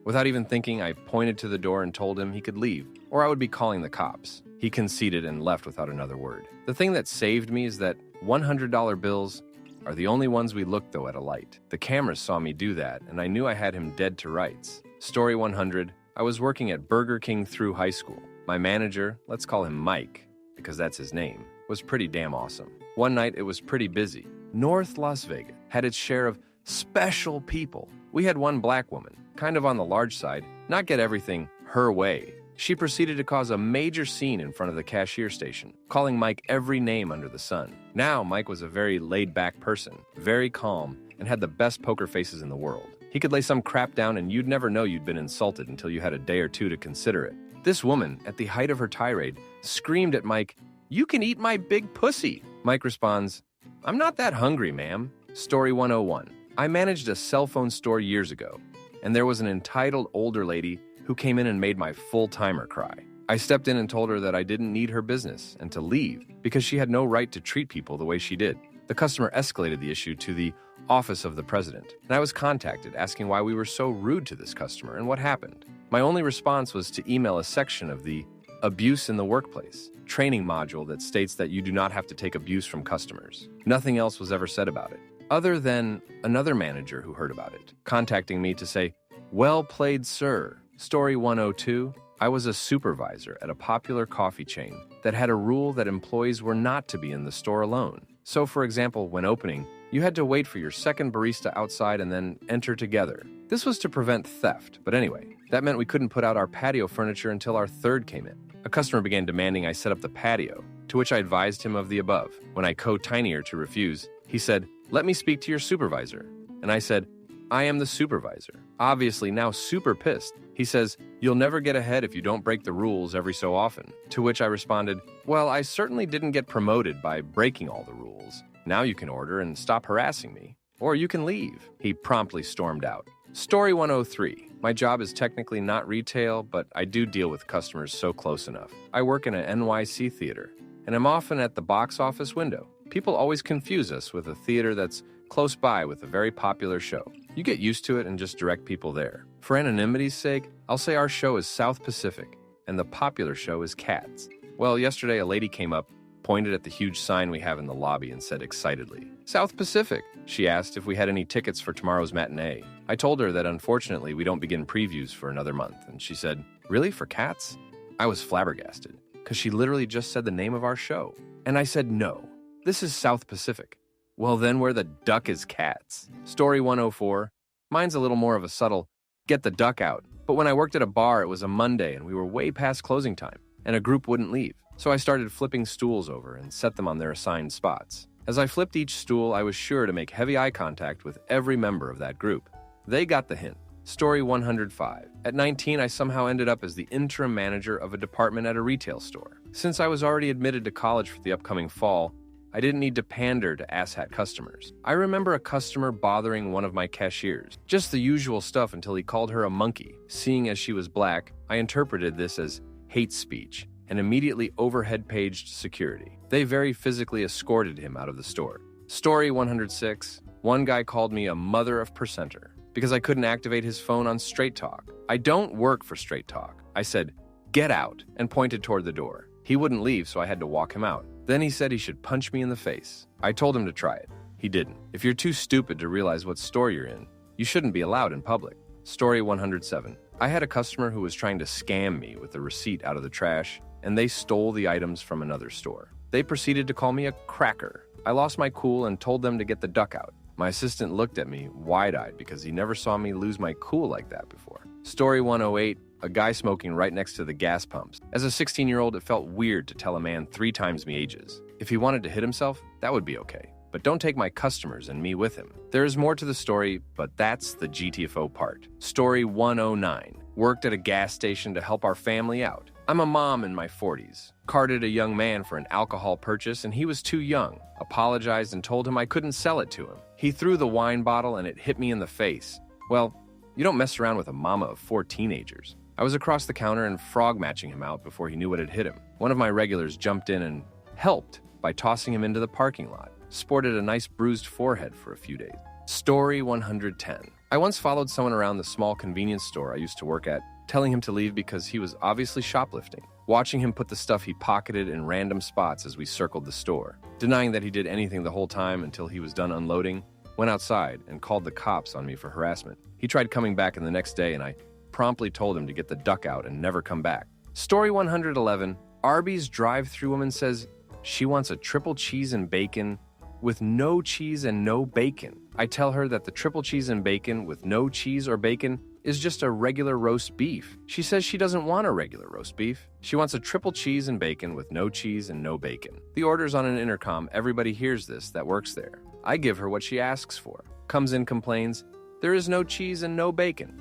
Speaker 1: Without even thinking, I pointed to the door and told him he could leave, or I would be calling the cops. He conceded and left without another word. The thing that saved me is that $100 bills are the only ones we looked, though, at a light. The cameras saw me do that, and I knew I had him dead to rights. Story 100. I was working at Burger King through high school. My manager, let's call him Mike, because that's his name, was pretty damn awesome. One night, it was pretty busy. North Las Vegas had its share of special people. We had one black woman, kind of on the large side, not get everything her way. She proceeded to cause a major scene in front of the cashier station, calling Mike every name under the sun. Now, Mike was a very laid-back person, very calm, and had the best poker faces in the world. He could lay some crap down and you'd never know you'd been insulted until you had a day or two to consider it. This woman, at the height of her tirade, screamed at Mike, "You can eat my big pussy." Mike responds, "I'm not that hungry, ma'am." Story 101. I managed a cell phone store years ago, and there was an entitled older lady who came in and made my full-timer cry. I stepped in and told her that I didn't need her business and to leave because she had no right to treat people the way she did. The customer escalated the issue to the office of the president, and I was contacted asking why we were so rude to this customer and what happened. My only response was to email a section of the Abuse in the Workplace training module that states that you do not have to take abuse from customers. Nothing else was ever said about it, other than another manager who heard about it, contacting me to say, "Well played, sir." Story 102. I was a supervisor at a popular coffee chain that had a rule that employees were not to be in the store alone. So, for example, when opening, you had to wait for your second barista outside and then enter together. This was to prevent theft, but anyway, that meant we couldn't put out our patio furniture until our third came in. A customer began demanding I set up the patio, to which I advised him of the above. When I co-tinier to refuse, he said, "Let me speak to your supervisor." And I said, "I am the supervisor." Obviously now super pissed. He says, "You'll never get ahead if you don't break the rules every so often." To which I responded, "Well, I certainly didn't get promoted by breaking all the rules. Now you can order and stop harassing me. Or you can leave." He promptly stormed out. Story 103. My job is technically not retail, but I do deal with customers so close enough. I work in an NYC theater, and I'm often at the box office window. People always confuse us with a theater that's close by with a very popular show. You get used to it and just direct people there. For anonymity's sake, I'll say our show is South Pacific, and the popular show is Cats. Well, yesterday a lady came up, pointed at the huge sign we have in the lobby and said excitedly, "South Pacific." She asked if we had any tickets for tomorrow's matinee. I told her that unfortunately we don't begin previews for another month, and she said, "Really, for Cats?" I was flabbergasted, because she literally just said the name of our show. And I said, "No, this is South Pacific." Well then, where the duck is Cats. Story 104. Mine's a little more of a subtle, get the duck out. But when I worked at a bar, it was a Monday and we were way past closing time, and a group wouldn't leave. So I started flipping stools over and set them on their assigned spots. As I flipped each stool, I was sure to make heavy eye contact with every member of that group. They got the hint. Story 105. At 19, I somehow ended up as the interim manager of a department at a retail store. Since I was already admitted to college for the upcoming fall, I didn't need to pander to asshat customers. I remember a customer bothering one of my cashiers. Just the usual stuff until he called her a monkey. Seeing as she was black, I interpreted this as hate speech. and immediately overhead paged security. They very physically escorted him out of the store. Story 106. One guy called me a mother of percenter because I couldn't activate his phone on Straight Talk. I don't work for Straight Talk. I said, "Get out," and pointed toward the door. He wouldn't leave, so I had to walk him out. Then he said he should punch me in the face. I told him to try it. He didn't. If you're too stupid to realize what store you're in, you shouldn't be allowed in public. Story 107. I had a customer who was trying to scam me with a receipt out of the trash, and they stole the items from another store. They proceeded to call me a cracker. I lost my cool and told them to get the duck out. My assistant looked at me wide-eyed because he never saw me lose my cool like that before. Story 108. A guy smoking right next to the gas pumps. As a 16-year-old, it felt weird to tell a man 3 times me ages. If he wanted to hit himself, that would be okay. But don't take my customers and me with him. There is more to the story, but that's the GTFO part. Story 109. Worked at a gas station to help our family out. I'm a mom in my 40s. Carded a young man for an alcohol purchase and he was too young. Apologized and told him I couldn't sell it to him. He threw the wine bottle and it hit me in the face. Well, you don't mess around with a mama of 4 teenagers. I was across the counter and frog matching him out before he knew what had hit him. One of my regulars jumped in and helped by tossing him into the parking lot. Sported a nice bruised forehead for a few days. Story 110. I once followed someone around the small convenience store I used to work at, telling him to leave because he was obviously shoplifting. Watching him put the stuff he pocketed in random spots as we circled the store. Denying that he did anything the whole time until he was done unloading, went outside and called the cops on me for harassment. He tried coming back in the next day and I promptly told him to get the duck out and never come back. Story 111. Arby's drive-thru woman says she wants a triple cheese and bacon with no cheese and no bacon. I tell her that the triple cheese and bacon with no cheese or bacon is just a regular roast beef. She says she doesn't want a regular roast beef. She wants a triple cheese and bacon with no cheese and no bacon. The order's on an intercom. Everybody hears this that works there. I give her what she asks for. Comes in, complains, "There is no cheese and no bacon."